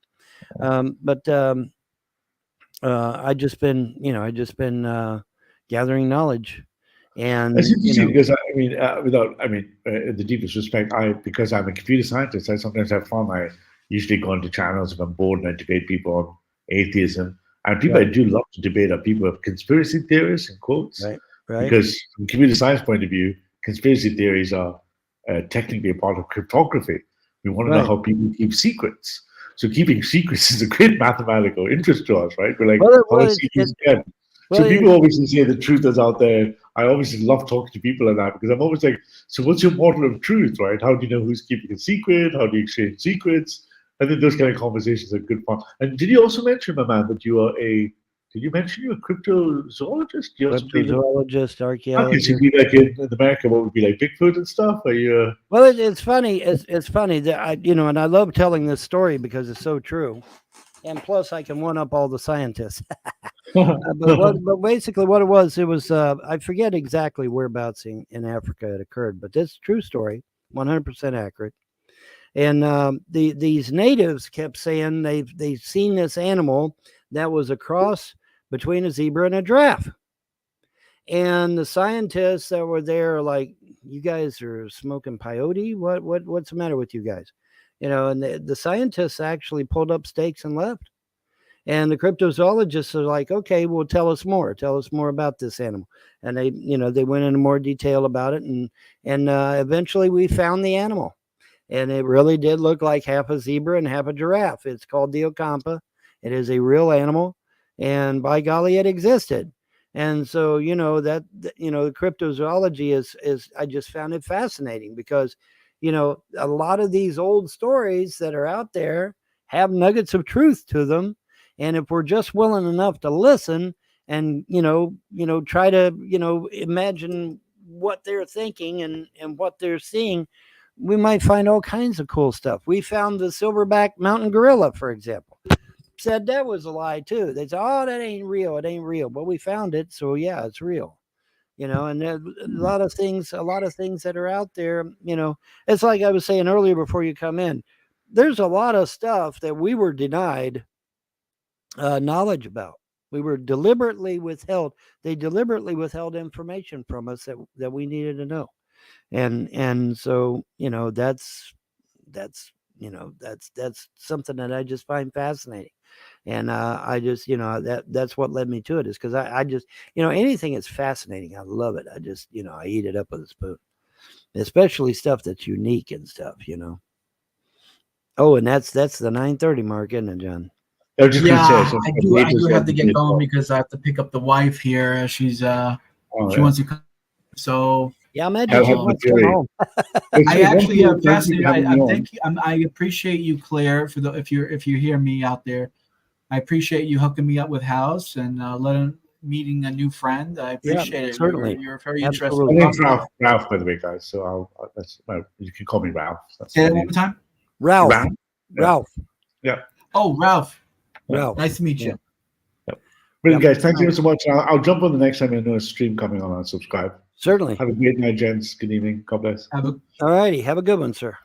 I just been gathering knowledge, and That's interesting because in the deepest respect, because I'm a computer scientist, I sometimes have fun. I usually go into channels if I'm bored and I debate people on atheism. And people I do love to debate are people of conspiracy theorists in quotes, right. Because from a computer science point of view, conspiracy theories are technically a part of cryptography. We want to know how people keep secrets. So keeping secrets is a great mathematical interest to us, right? We're like, so people obviously say the truth is out there. I obviously love talking to people like that because I'm always like, so what's your model of truth, right? How do you know who's keeping a secret? How do you exchange secrets? I think those kind of conversations are good fun. And did you also mention, my man, that you are did you mention you're a cryptozoologist? Cryptozoologist, archaeologist. Okay, so you'd be like in America, what would be like Bigfoot and stuff? Are you? Well, it's funny. It's funny that and I love telling this story because it's so true. And plus, I can one up all the scientists. But basically, what it was I forget exactly whereabouts in Africa it occurred, but this is a true story, 100% accurate. And these natives kept saying they've seen this animal that was a cross between a zebra and a giraffe. And the scientists that were there are like, "You guys are smoking peyote? What's the matter with you guys?" And the scientists actually pulled up stakes and left. And the cryptozoologists are like, "Okay, well, tell us more. Tell us more about this animal." And they went into more detail about it, and eventually we found the animal, and it really did look like half a zebra and half a giraffe. It's called the Ocampa. It is a real animal, and by golly, it existed. And so the cryptozoology is I just found it fascinating because a lot of these old stories that are out there have nuggets of truth to them. And if we're just willing enough to listen and, try to, imagine what they're thinking and what they're seeing, we might find all kinds of cool stuff. We found the silverback mountain gorilla, for example. Said that was a lie too. They said, "Oh, that ain't real. It ain't real." But we found it. So yeah, it's real. And there a lot of things that are out there, it's like I was saying earlier before you come in, there's a lot of stuff that we were denied knowledge about. We were deliberately withheld. They deliberately withheld information from us that we needed to know, and so that's that's something that I just find fascinating, and I just that's what led me to it, is because I just anything that's fascinating, I love it. I just I eat it up with a spoon, especially stuff that's unique and stuff. Oh, and that's the 9:30 mark, isn't it, John? I was just gonna say, Yeah, so I do have to get going because I have to pick up the wife here. She's she wants to come. So Yeah, imagine she have wants the to come jury. home. I actually am fascinated. having I me on. thank you. I appreciate you, Claire, for the if you hear me out there. I appreciate you hooking me up with House and meeting a new friend. I appreciate it. certainly. You're very Absolutely. My interesting. name's Ralph, by the way, guys. So you can call me Ralph. That's Say my that one name. more time. Ralph. Ralph. Ralph. Oh, Ralph. Ralph. Nice to meet you. Brilliant, Yep. guys. Thank you so much. I'll jump on the next time I know a stream coming on. I'll subscribe. Certainly. Have a great night, gents. Good evening. God bless. Have a All righty. Have a good one, sir.